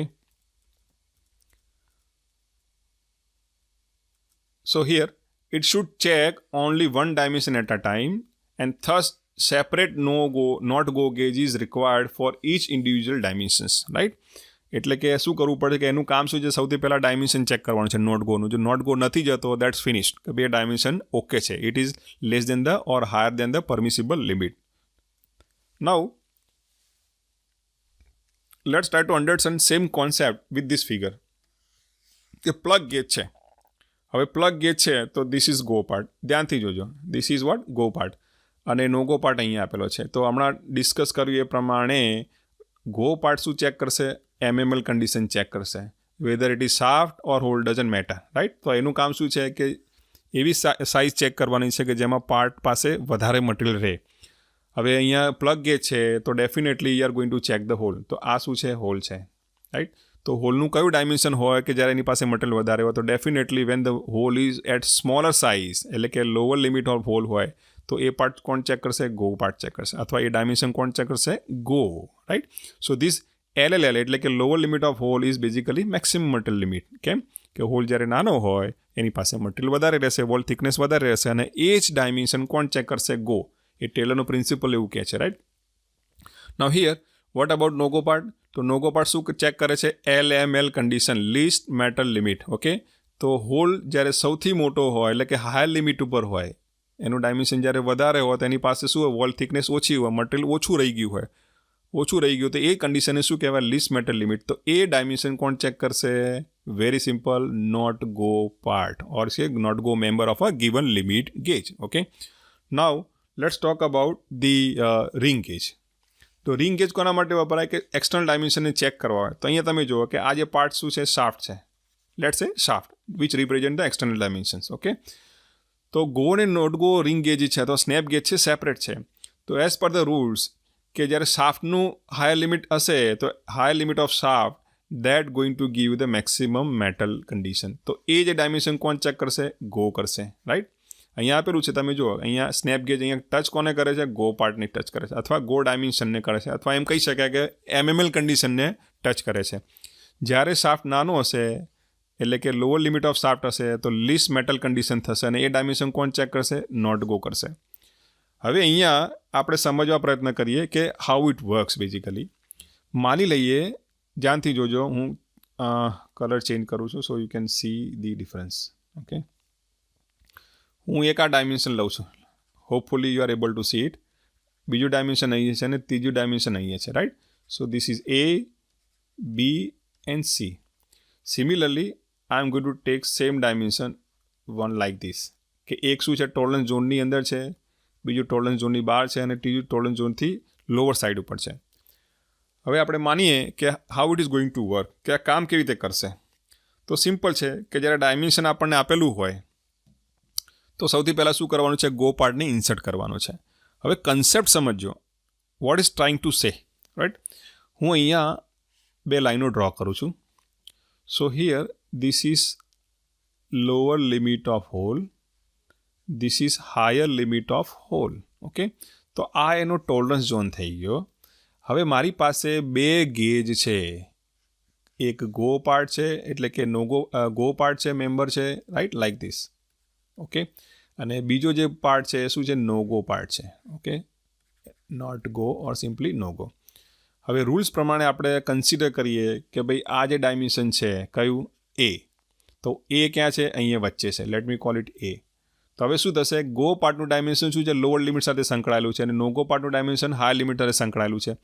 So here, it should check only one dimension at a time, and thus separate not go gauge is required for each individual dimensions, right? એટલે કે શું કરવું પડે કે એનું કામ શું છે? સૌથી પહેલાં ડાયમેન્શન ચેક કરવાનું છે નોટ ગોનું. જો નોટ ગો નથી જતો દેટ્સ ફિનિશ્ડ, કે બે ડાયમેન્શન ઓકે છે, it is less than the or higher than the permissible limit. Now let's try to understand same concept with this figure. કે પ્લગ ગેજ છે. હવે પ્લગ ગેજ છે તો ધીસ ઇઝ ગો પાર્ટ. ધ્યાનથી જોજો, this is vote? Go part. અને નો go part અહીંયા આપેલો છે. તો હમણાં ડિસ્કસ કર્યું એ પ્રમાણે ગો પાર્ટ શું ચેક કરશે? MML કન્ડિશન ચેક કરશે. Whether it is shaft or hole doesn't matter, right. તો એનું કામ શું છે કે એવી સાઇઝ ચેક કરવાની છે કે જેમાં પાર્ટ પાસે વધારે મટીરિયલ રહે. હવે અહીંયા પ્લગ ગેજ છે તો definitely you are going to check the hole. તો આ શું છે? હોલ છે, રાઈટ. તો હોલનું કયું ડાયમેન્શન હોય કે જ્યારે એની પાસે મટીરિયલ વધારે હોય? તો definitely when the hole is at smaller size, એટલે કે લોઅર લિમિટ ઓફ હોલ હોય તો એ પાર્ટ કોણ ચેક કરશે? ગો પાર્ટ ચેક કરશે. અથવા એ ડાયમેન્શન કોણ ચેક કરશે? Go, right. So this LLL એટલે કે lower limit of hole is basically maximum material limit. કેમ કે હોલ જ્યારે નાનો હોય એની પાસે મટીરિયલ વધારે રહેશે, વોલ થિકનેસ વધારે રહેશે, અને એ જ ડાયમેન્શન કોણ ચેક કરશે? ગો. એ ટેલરનો પ્રિન્સિપલ એવું કહે છે, right. Now here what about no go part? તો નોગો પાર્ટ શું ચેક કરે છે? LML condition, least metal limit, okay. તો હોલ જ્યારે સૌથી મોટો હોય એટલે કે હાયર લિમિટ ઉપર હોય, એનું ડાયમેન્શન જ્યારે વધારે હોય તો એની પાસે શું હોય? વોલ થિકનેસ ઓછી હોય, મટીરિયલ ઓછું રહી ગયું હોય. ઓછું રહી ગયું તો એ કન્ડિશનને શું કહેવાય? Least metal limit. તો એ ડાયમેન્શન કોણ ચેક કરશે? Very simple, not go part or છે not go member of a given limit gauge, okay. Now let's talk about the ring gauge. તો રિંગ ગેજ કોના માટે વપરાય? કે એક્સટર્નલ ડાયમેન્શનને ચેક કરવા હોય. તો અહીંયા તમે જુઓ કે આ જે પાર્ટ શું છે? શાફ્ટ છે. લેટ્સ સે shaft which represent the external dimensions, okay. તો ગો અને નોટ ગો રિંગ ગેજ છે તો સ્નેપ ગેજ છે સેપરેટ છે. તો એઝ પર ધ રૂલ્સ કે જ્યારે શાફ્ટનું હાયર લિમિટ હશે તો higher limit of shaft that going to give the maximum metal condition. તો એ જે ડાયમેન્શન કોણ ચેક કરશે? ગો કરશે, રાઈટ. અહીંયા આપેલું છે તમે જુઓ, અહીંયા સ્નેપ ગેજ અહીંયા ટચ કોને કરે છે? ગો પાર્ટને ટચ કરે છે, અથવા ગો ડાયમેન્શનને કરે છે, અથવા એમ કહી શકાય કે MML કન્ડિશનને ટચ કરે છે. જ્યારે શાફ્ટ નાનો હશે એટલે કે લોઅર લિમિટ ઓફ શાફ્ટ હશે તો લીસ્ટ મેટલ કન્ડિશન થશે અને એ ડાયમેન્શન કોણ ચેક કરશે? નોટ ગો કરશે. હવે અહીંયા આપણે સમજવા પ્રયત્ન કરીએ કે હાઉ ઇટ વર્ક્સ બેઝિકલી. માની લઈએ, ધ્યાનથી જોજો, હું કલર ચેન્જ કરું છું so you can see the difference, okay. હું એક આ ડાયમેન્શન લઉં છું, hopefully you are able to see it. બીજું ડાયમેન્શન અહીંયા છે અને ત્રીજું ડાયમેન્શન અહીંયા છે, right. So this is A, B and C. Similarly I am going to take same dimension one like this. કે એક શું છે? ટોલરન્સ ઝોનની અંદર છે, બીજું ટોલરન્સ ઝોનની બહાર છે, અને ત્રીજું ટોલરન્સ ઝોનથી લોઅર સાઇડ ઉપર છે. હવે આપણે માનીએ કે how it is going to work, કે આ કામ કેવી રીતે કરશે. તો સિમ્પલ છે કે જ્યારે ડાયમેન્શન આપણને આપેલું હોય તો સૌથી પહેલાં શું કરવાનું છે? ગો પાર્ટને ઇન્સર્ટ કરવાનું છે. હવે કન્સેપ્ટ સમજો, what is trying to say, right. હું અહીંયા બે લાઈનો ડ્રો કરું છું. So here this is lower limit of hole, this is higher limit of hole, okay. તો આ એનો ટોલરન્સ ઝોન થઈ ગયો. હવે મારી પાસે બે ગેજ છે, એક ગો પાર્ટ છે એટલે કે ગો પાર્ટ છે, મેમ્બર છે, રાઈટ, લાઈક ધીસ. ઓકે, અને બીજો જે પાર્ટ છે એ શું છે, નો ગો પાર્ટ છે. Okay, not go or simply no go. હવે રૂલ્સ પ્રમાણે આપણે કન્સિડર કરીએ કે ભાઈ આ જે ડાયમેન્શન છે કયું, એ, તો એ ક્યાં છે, અહીંયા વચ્ચે છે, લેટ મી કોલ ઇટ એ. તો હવે શું થશે, ગો પાર્ટનું ડાયમેન્શન શું છે, લોઅર લિમિટ સાથે સંકળાયેલું છે, અને નો ગો પાર્ટનું ડાયમેન્શન હાયર લિમિટ સાથે સંકળાયેલું છે.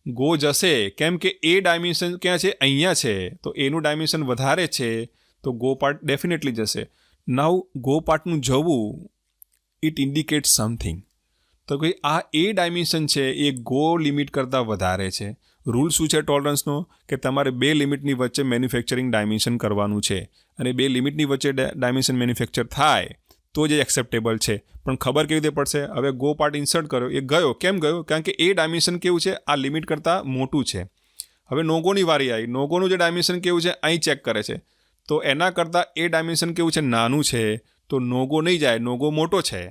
ગો જશે કેમ કે એ ડાયમેન્શન ક્યાં છે, અહીંયા છે, તો એનું ડાયમેન્શન વધારે છે, તો ગો પાર્ટ ડેફિનેટલી જશે. નાઉ ગો પાર્ટનું જવું ઇટ ઇન્ડિકેટ સમથિંગ. તો કે આ એ ડાયમેન્શન છે એ ગો લિમિટ કરતાં વધારે છે. રૂલ શું છે ટોલરન્સનો, કે તમારે બે લિમિટની વચ્ચે મેન્યુફેક્ચરિંગ ડાયમેન્શન કરવાનું છે, અને બે લિમિટની વચ્ચે ડાયમેન્શન મેન્યુફેક્ચર થાય તો જ એક્સેપ્ટેબલ છે. પણ ખબર કેવી રીતે પડશે, હવે ગો પાર્ટ ઇન્સર્ટ કર્યો, એ ગયો, કેમ ગયો, કારણ કે એ ડાયમેન્શન કેવું છે, આ લિમિટ કરતાં મોટું છે. હવે નોગોની વારી આવી, નોગોનું જે ડાયમેન્શન કેવું છે અહીં ચેક કરે છે, તો એના કરતાં એ ડાયમેન્શન કેવું છે, નાનું છે, તો નોગો નહીં જાય, નોગો મોટો છે.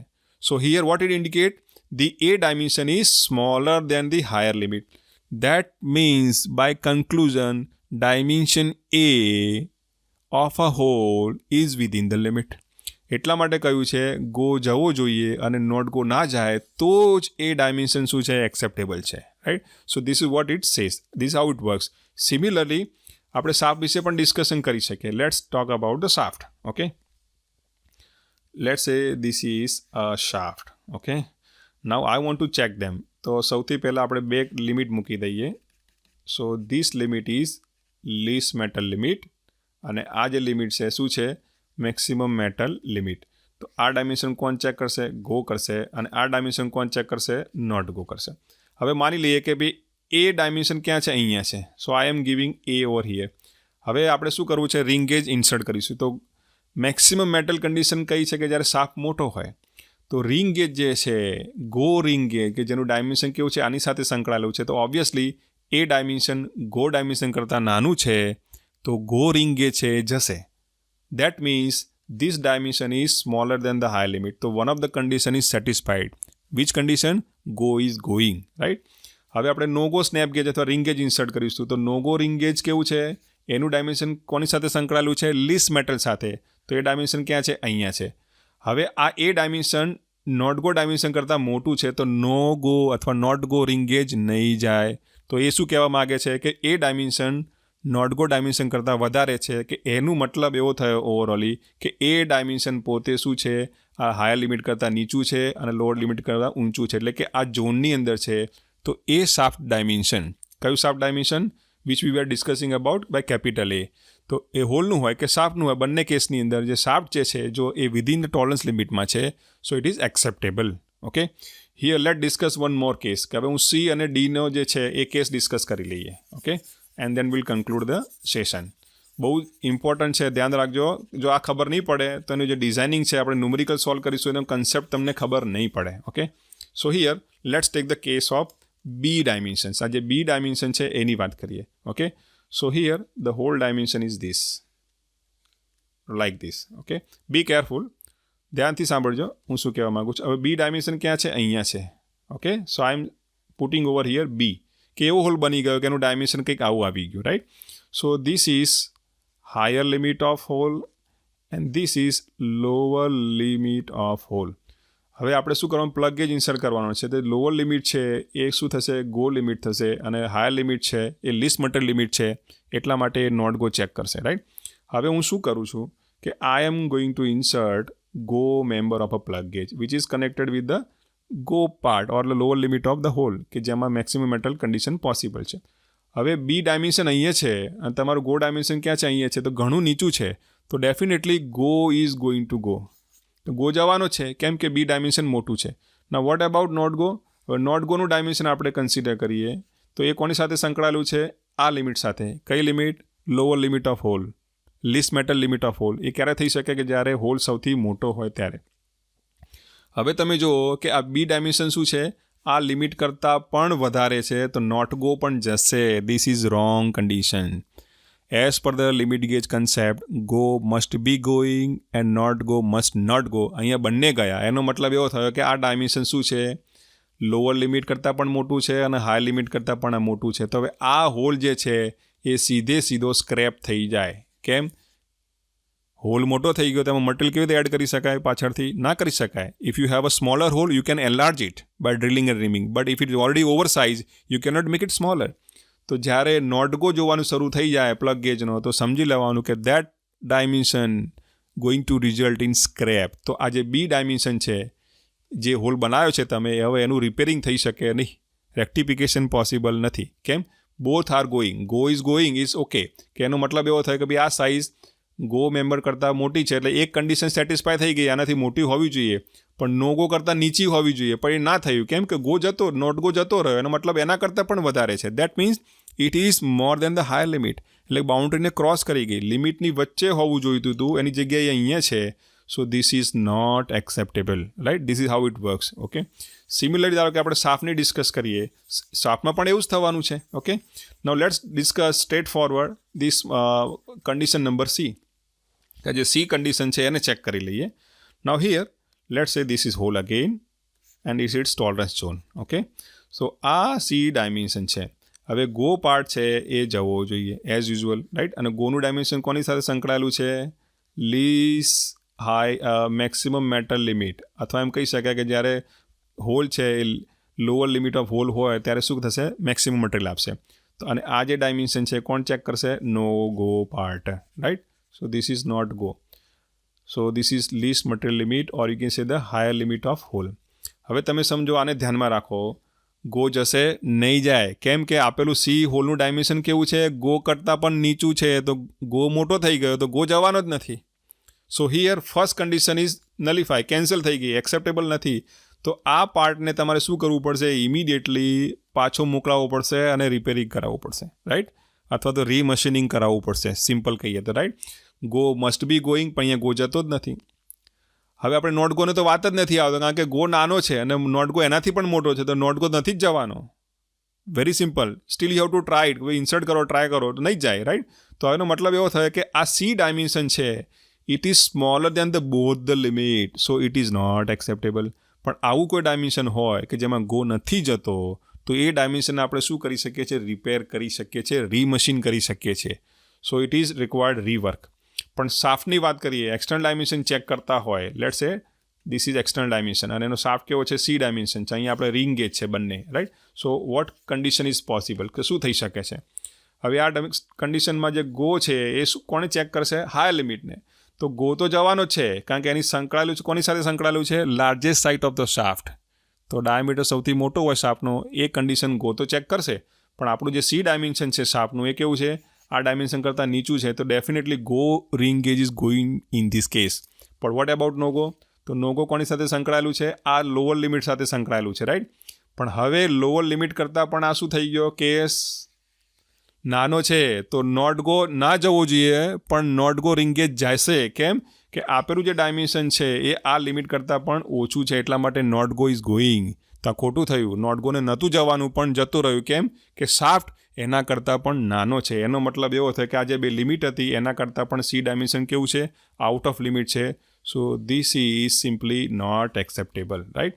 સો here what it indicate, the A dimension is smaller than the higher limit. That means by conclusion, dimension A of a whole is within the limit. એટલા માટે કહ્યું છે ગો જવો જોઈએ અને નોટ ગો ના જાય તો જ એ ડાયમેન્શન શું છે, એક્સેપ્ટેબલ છે, right. So this is what it says, this how it works. Similarly આપણે શાફ્ટ વિશે પણ ડિસ્કશન કરી શકીએ. Let's talk about the shaft. Okay, let's say this is a shaft. Okay, now I want to check them. તો સૌથી પહેલાં આપણે બે લિમિટ મૂકી દઈએ. So this limit is least metal limit, અને આ જે લિમિટ છે શું છે, મેક્સિમમ મેટલ લિમિટ. તો આ ડાયમેન્શન કોણ ચેક કરશે, ગો કરશે, અને આ ડાયમેન્શન કોણ ચેક કરશે, નોટ ગો કરશે. હવે માની લઈએ કે ભાઈ એ ડાયમેન્શન ક્યાં છે, અહીંયા છે. So I am giving a over here. હવે આપણે શું કરવું છે, રિંગ ગેજ ઇન્સર્ટ કરીશું. તો મેક્સિમમ મેટલ કન્ડિશન કઈ છે કે જ્યારે શાફ્ટ મોટો હોય, તો રિંગ ગેજ જે છે, ગો રિંગ ગેજ, કે જેનું ડાયમેન્શન કેવું છે, આની સાથે સંકળાયેલું છે, તો ઓબ્વિયસલી એ ડાયમેન્શન ગો ડાયમેન્શન કરતાં નાનું છે, તો ગો રિંગ ગેજ છે એ જશે. That means this dimension is smaller than the higher limit. So one of the condition is satisfied. Which condition? Go is going, right? હવે આપણે નો ગો સ્નેપ ગેજ અથવા ring gauge insert કરીશું. તો no go ring gauge કેવું છે, એનું dimension કોની સાથે સંકળાયેલું છે, લીસ્ટ મેટલ સાથે. તો એ ડાયમેન્શન ક્યાં છે, અહીંયા છે. હવે આ એ ડાયમેન્શન નોટ ગો ડાયમેન્શન કરતાં મોટું છે, તો નો ગો અથવા નોટ ગો રિંગ ગેજ નહીં જાય. તો એ શું કહેવા માગે છે કે એ ડાયમેન્શન નોટ ગો ડાયમેન્શન કરતાં વધારે છે, કે એનું મતલબ એવો થયો ઓવરઓલી કે એ ડાયમેન્શન પોતે શું છે, આ હાયર લિમિટ કરતાં નીચું છે અને લોઅર લિમિટ કરતાં ઊંચું છે, એટલે કે આ ઝોનની અંદર છે. તો એ શાફ્ટ ડાયમેન્શન, કયું shaft dimension, which we are discussing about by capital A. તો એ હોલનું હોય કે શાફ્ટનું હોય, બંને કેસની અંદર જે શાફ્ટ જે છે જો એ વિધિન ધ ટોલરન્સ લિમિટમાં છે, so it is acceptable. Okay, here let discuss one more case, કે હવે હું સી અને ડીનો જે છે એ કેસ ડિસ્કસ કરી લઈએ. Okay, and then will conclude the session. બહુ ઇમ્પોર્ટન્ટ છે, ધ્યાન રાખજો. જો આ ખબર નહીં પડે તો એનું જે ડિઝાઇનિંગ છે, આપણે ન્યુમેરિકલ સોલ્વ કરીશું, એનો કન્સેપ્ટ તમને ખબર નહીં પડે. Okay, so here let's take the case of B dimensions. આ જે બી ડાયમેન્શન છે એની વાત કરીએ. Okay, so here the hole dimension is this, like this. Okay, be careful, ધ્યાનથી સાંભળજો હું શું કહેવા માગું છું. હવે બી ડાયમેન્શન ક્યાં છે, અહીંયા છે. Okay, so I am putting over here B, કે એવો હોલ બની ગયો કે એનું ડાયમેન્શન કંઈક આવું આવી ગયું, right. So this is higher limit of hole and this is lower limit of hole. હવે આપણે શું કરવાનું, પ્લગ ગેજ ઇન્સર્ટ કરવાનો છે. તો લોઅર લિમિટ છે એ શું થશે, ગો લિમિટ થશે, અને હાયર લિમિટ છે એ લીસ્ટ મેટલ લિમિટ છે, એટલા માટે એ નોટ ગો ચેક કરશે, રાઈટ. હવે હું શું કરું છું કે I am going to insert go member of a plug gauge which is connected with the go part or the lower limit of the hole, કે જેમાં મેક્સિમમ મેટલ કન્ડિશન પોસિબલ છે. હવે બી ડાયમેન્શન અહીંયા છે અને તમારું ગો ડાયમેન્શન ક્યાં છે, અહીંયા છે, તો ઘણું નીચું છે, તો definitely go is going to go. તો ગો જવાનો છે, કેમ કે બી ડાયમેન્શન મોટું છે. ના વોટ અબાઉટ નોટ ગો? હવે નોટ ગોનું ડાયમેન્શન આપણે કન્સિડર કરીએ તો એ કોની સાથે સંકળાયેલું છે, આ લિમિટ સાથે. કઈ limit? Lower limit of hole, least metal limit of hole. એ ક્યારે થઈ શકે કે જ્યારે હોલ સૌથી મોટો હોય ત્યારે. હવે તમે જુઓ કે આ બી ડાયમેન્શન શું છે, આ લિમિટ કરતાં પણ વધારે છે, તો નોટ ગો પણ જશે. This is wrong condition. As per the limit gauge concept, go must be going and not go must not go. અહીંયા બંને ગયા, એનો મતલબ એવો થયો કે આ ડાયમેન્શન શું છે, લોઅર લિમિટ કરતાં પણ મોટું છે અને હાઈ લિમિટ કરતાં પણ મોટું છે. તો હવે આ હોલ જે છે એ સીધો સ્ક્રેપ થઈ જાય. કેમ? હોલ મોટો થઈ ગયો તેમાં મટીરિયલ કેવી રીતે એડ કરી શકાય પાછળથી? ના કરી શકાય. If you have a smaller hole you can enlarge it by drilling and reaming, but if it is already over size you can not make it smaller. તો જ્યારે નોટ ગો જોવાનું શરૂ થઈ જાય પ્લગ ગેજનો, તો સમજી લેવાનું કે that dimension going to result in scrap. તો આ જે બી ડાયમેન્શન છે, જે હોલ બનાવ્યો છે તમે, હવે એનું રિપેરિંગ થઈ શકે નહીં, રેક્ટિફિકેશન પોસિબલ નથી. કેમ? Both are going. Go is going is okay. કે એનો મતલબ એવો થાય કે ભાઈ આ સાઇઝ ગો મેમ્બર કરતાં મોટી છે, એટલે એક કન્ડિશન સેટિસ્ફાય થઈ ગઈ, આનાથી મોટી હોવી જોઈએ, પણ નો ગો કરતાં નીચી હોવી જોઈએ, પણ એ ના થયું. કેમ કે ગો જતો, નોટ ગો જતો રહ્યો, એનો મતલબ એના કરતાં પણ વધારે છે. That means it is more than the higher limit. એટલે બાઉન્ડ્રીને ક્રોસ કરી ગઈ, લિમિટની વચ્ચે હોવું જોઈતું હતું, એની જગ્યાએ અહીંયા છે. So this is not acceptable, right? This is how it works. Okay. Similarly ધારો કે આપણે શાફ્ટની ડિસ્કસ કરીએ, શાફ્ટમાં પણ એવું જ થવાનું છે. Okay. Now let's discuss straight forward this condition number C. કે જે સી કન્ડિશન છે એને ચેક કરી લઈએ. Now here let's say this is hole again and it's it's tolerance zone. Okay. So આ સી ડાયમેન્શન છે. હવે ગો પાર્ટ છે એ જવો જોઈએ એઝ યુઝ્યુઅલ, રાઈટ? અને ગોનું ડાયમેન્શન કોની સાથે સંકળાયેલું છે? લીસ હાઈ મેક્સિમમ મેટલ લિમિટ, અથવા એમ કહી શકાય કે જ્યારે હોલ છે એ લોઅર લિમિટ ઓફ હોલ હોય ત્યારે શું થશે? મેક્સિમમ મટીરિયલ આપશે. તો અને આ જે ડાયમેન્શન છે કોણ ચેક કરશે? No go part, right? So this is not go. So this is least material limit, or you can say the higher limit of hole. હવે તમે સમજો, આને ધ્યાનમાં રાખો. ગો જશે નહીં જાય. કેમ કે આપેલું સી હોલનું ડાયમેન્શન કેવું છે? ગો કરતાં પણ નીચું છે. તો ગો મોટો થઈ ગયો તો ગો જવાનો જ નથી. So here first condition is nullify, cancel થઈ ગઈ, એક્સેપ્ટેબલ નથી. તો આ પાર્ટને તમારે શું કરવું પડશે? ઇમિડિયેટલી પાછો મોકલાવવો પડશે અને રિપેરિંગ કરાવવું પડશે, રાઈટ? અથવા તો રીમશીનિંગ કરાવવું પડશે, સિમ્પલ કહીએ તો, right? Go must be going, પણ અહીંયા ગો જતો જ નથી. હવે આપણે નોટ ગોને તો વાત જ નથી આવતો, કારણ કે ગો નાનો છે અને નોટ ગો એનાથી પણ મોટો છે, તો નોટ ગો નથી જ જવાનો. Very simple. Steel you have to try it. Insert કરો, ટ્રાય કરો તો નહીં જ જાય, રાઈટ? તો એનો મતલબ એવો થાય કે આ સી ડાયમેન્શન છે, it is smaller than the both the limit, so it is not acceptable. પણ આવું કોઈ ડાયમેન્શન હોય કે જેમાં ગો નથી જતો, તો એ ડાયમેન્શનને આપણે શું કરી શકીએ છીએ? રિપેર કરી શકીએ છીએ, રીમશીન કરી શકીએ છીએ. So it is required rework. પણ શાફ્ટની વાત કરીએ, એક્સટર્નલ ડાયમેન્શન ચેક કરતા હોય, let's say this is external dimension અને એનો શાફ્ટ કેવો છે? સી ડાયમેન્શન છે. અહીંયા આપણે રિંગ ગેજ છે બંને, right? So what condition is possible, કે શું થઈ શકે છે? હવે આ કન્ડિશનમાં જે ગો છે એ શું, કોને ચેક કરશે? હાયર લિમિટને. તો ગો તો જવાનો જ છે, કારણ કે એની સંકળાયેલું છે, કોની સાથે સંકળાયેલું છે? Largest site of the shaft. તો ડાયામીટર સૌથી મોટો હોય શાફ્ટનો, એ કન્ડિશન ગો તો ચેક કરશે. પણ આપણું જે સી ડાયમેન્શન છે શાફ્ટનું, એ કેવું છે? આ ડાયમેન્શન કરતાં નીચું છે. તો definitely go ring gauge is going in this case. પણ વોટ અબાઉટ નો ગો? તો નો ગો કોની સાથે સંકળાયેલું છે? આ લોઅર લિમિટ સાથે સંકળાયેલું છે, રાઈટ? પણ હવે લોઅર લિમિટ કરતાં પણ આ શું થઈ ગયો? કેસ નાનો છે. તો નોટ ગો ના જવો જોઈએ, પણ નોટ ગો રિંગ ગેજ જશે. કેમ? કે આપેલું જે ડાયમેન્શન છે એ આ લિમિટ કરતાં પણ ઓછું છે, એટલા માટે નોટ ગો ઇઝ ગોઈંગ. તો ખોટું થયું. નોટ ગોને નહોતું જવાનું પણ જતું રહ્યું. કેમ? કે શાફ્ટ એના કરતાં પણ નાનો છે. એનો મતલબ એવો થાય કે આ જે બે લિમિટ હતી એના કરતાં પણ સી ડાયમેન્શન કેવું છે? આઉટ ઓફ લિમિટ છે. So this is simply not acceptable, right?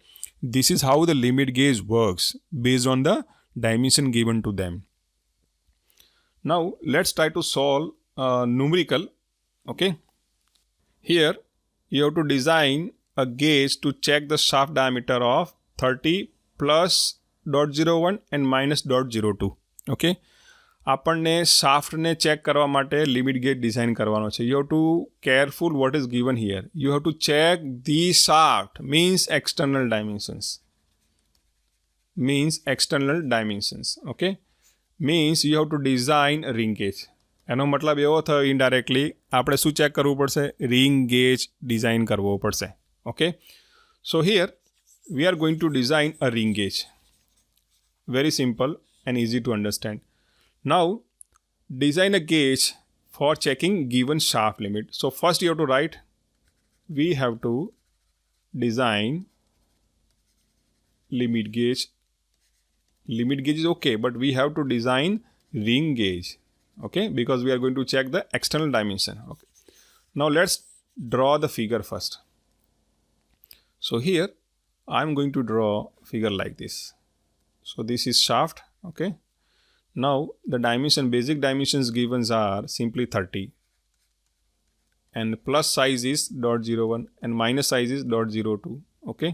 This is how the limit gauge works based on the dimension given to them. Now let's try to solve numerical. Okay, here you have to design a gauge to check the shaft diameter of 30 plus 0.01 and minus 0.02. Okay, આપણને શાફ્ટને check કરવા માટે limit gauge design કરવાનો છે. You have two careful what is given here. You have to check the shaft means external dimensions. means external dimensions. Okay, means you have to design ring gauge. એનો મતલબ એવો થયો indirectly આપણે શું check કરવું પડશે? રિંગ ગેજ ડિઝાઇન કરવો પડશે. Okay, so here we are going to design a ring gauge. Very simple and easy to understand. Now design a gauge for checking given shaft limit. So first you have to write, we have to design limit gauge. Limit gauge is okay, but we have to design ring gauge. Okay, because we are going to check the external dimension. Okay, now let's draw the figure first. So here I am going to draw figure like this. So this is shaft. Okay, now the dimension, basic dimensions given are simply 30 and plus size is 0.01 and minus size is 0.02. Okay.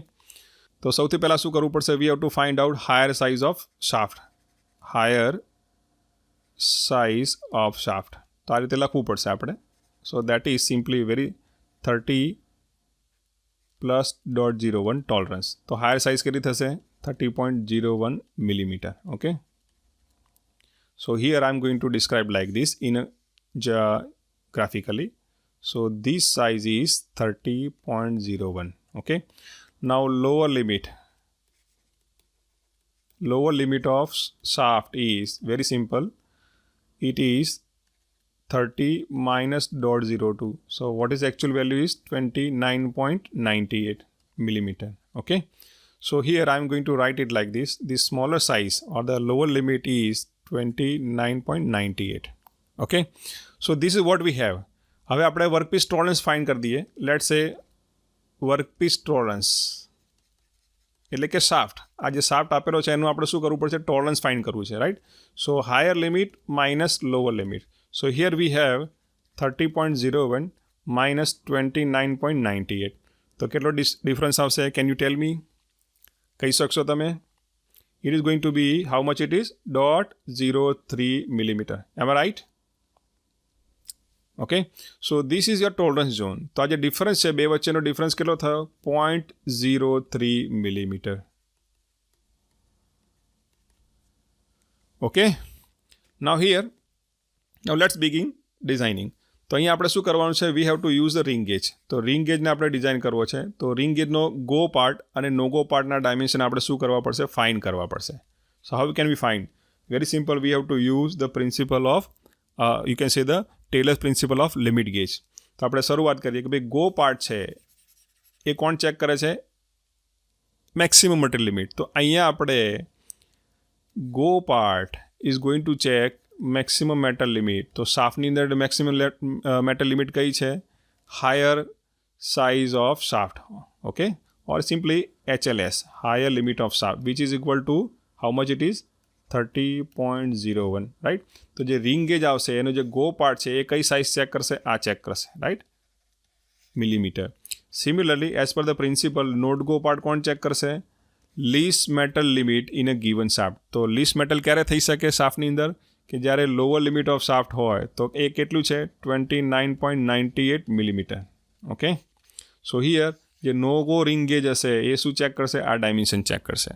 તો સૌથી પહેલાં શું કરવું પડશે? વી have to find out higher size of shaft. Higher size of shaft. તો આ રીતે લખવું પડશે આપણે. So that is simply very 30 plus 0.01 tolerance. તો હાયર સાઇઝ કેટલી થશે? 30.01 millimeter. Okay. So here I am going to describe like this in a graphically. So this size is 30.01. Okay. Now lower limit of shaft is very simple. It is 30 minus 0.02. So what is actual value is 29.98 millimeter. Okay. So here I am going to write it like this. The smaller size or the lower limit is 29.98. Okay. So this is what we have. હવે આપણે workpiece tolerance find કરી દઈએ. Let's સે workpiece tolerance એટલે કે shaft. આ જે shaft આપેલો છે એનું આપણે શું કરવું પડશે? ટોલરન્સ ફાઇન્ડ કરવું છે, right? So higher limit minus lower limit. So here we have 30.01 minus 29.98. તો કેટલો ડિફરન્સ આવશે? કેન યુ ટેલ મી? કહી શકશો તમે? It is going to be, how much it is? 0.03 millimeter. Am I right? Okay. So this is your tolerance zone. તો આ જે difference છે બે વચ્ચેનો ડિફરન્સ કેટલો થયો? 0.03 millimeter. Okay. Now let's begin designing. તો અહીંયા આપણે શું કરવાનું છે? વી have to use the ring gauge. તો રિંગ ગેજને આપણે ડિઝાઇન કરવો છે. તો રિંગ ગેજનો ગો પાર્ટ અને નો ગો પાર્ટના ડાયમેન્શન આપણે શું કરવા પડશે? ફાઇન્ડ કરવા પડશે. So how can we find? Very simple. V have to use the principal of you can સે the tailors principal of limit gauge. તો આપણે શરૂઆત કરીએ કે ભાઈ ગો પાર્ટ છે એ કોણ ચેક કરે છે? Maximum material limit. તો અહીંયા આપણે go part is going to check maximum metal limit. તો શાફ્ટની અંદર મેક્સિમમ મેટલ લિમિટ કઈ છે? Higher size of shaft. Okay. Or simply HLS, higher limit of shaft, which is equal two how much it is? 30.01. Right. તો જે ring gauge આવશે એનો જે go part છે એ કઈ સાઇઝ ચેક કરશે? આ ચેક કરશે, right? Millimetre. Similarly as per the principle not go part કોણ ચેક કરશે? Least metal limit in a given shaft. તો લીસ્ટ મેટલ ક્યારે થઈ શકે શાફ્ટની અંદર? કે જ્યારે લોઅર લિમિટ ઓફ શાફ્ટ હોય. તો એ કેટલું છે? 29.98 millimeter. ઓકે. સો હિયર જે નો ગો રિંગ ગેજ હશે એ શું ચેક કરશે? આ ડાયમેન્શન ચેક કરશે.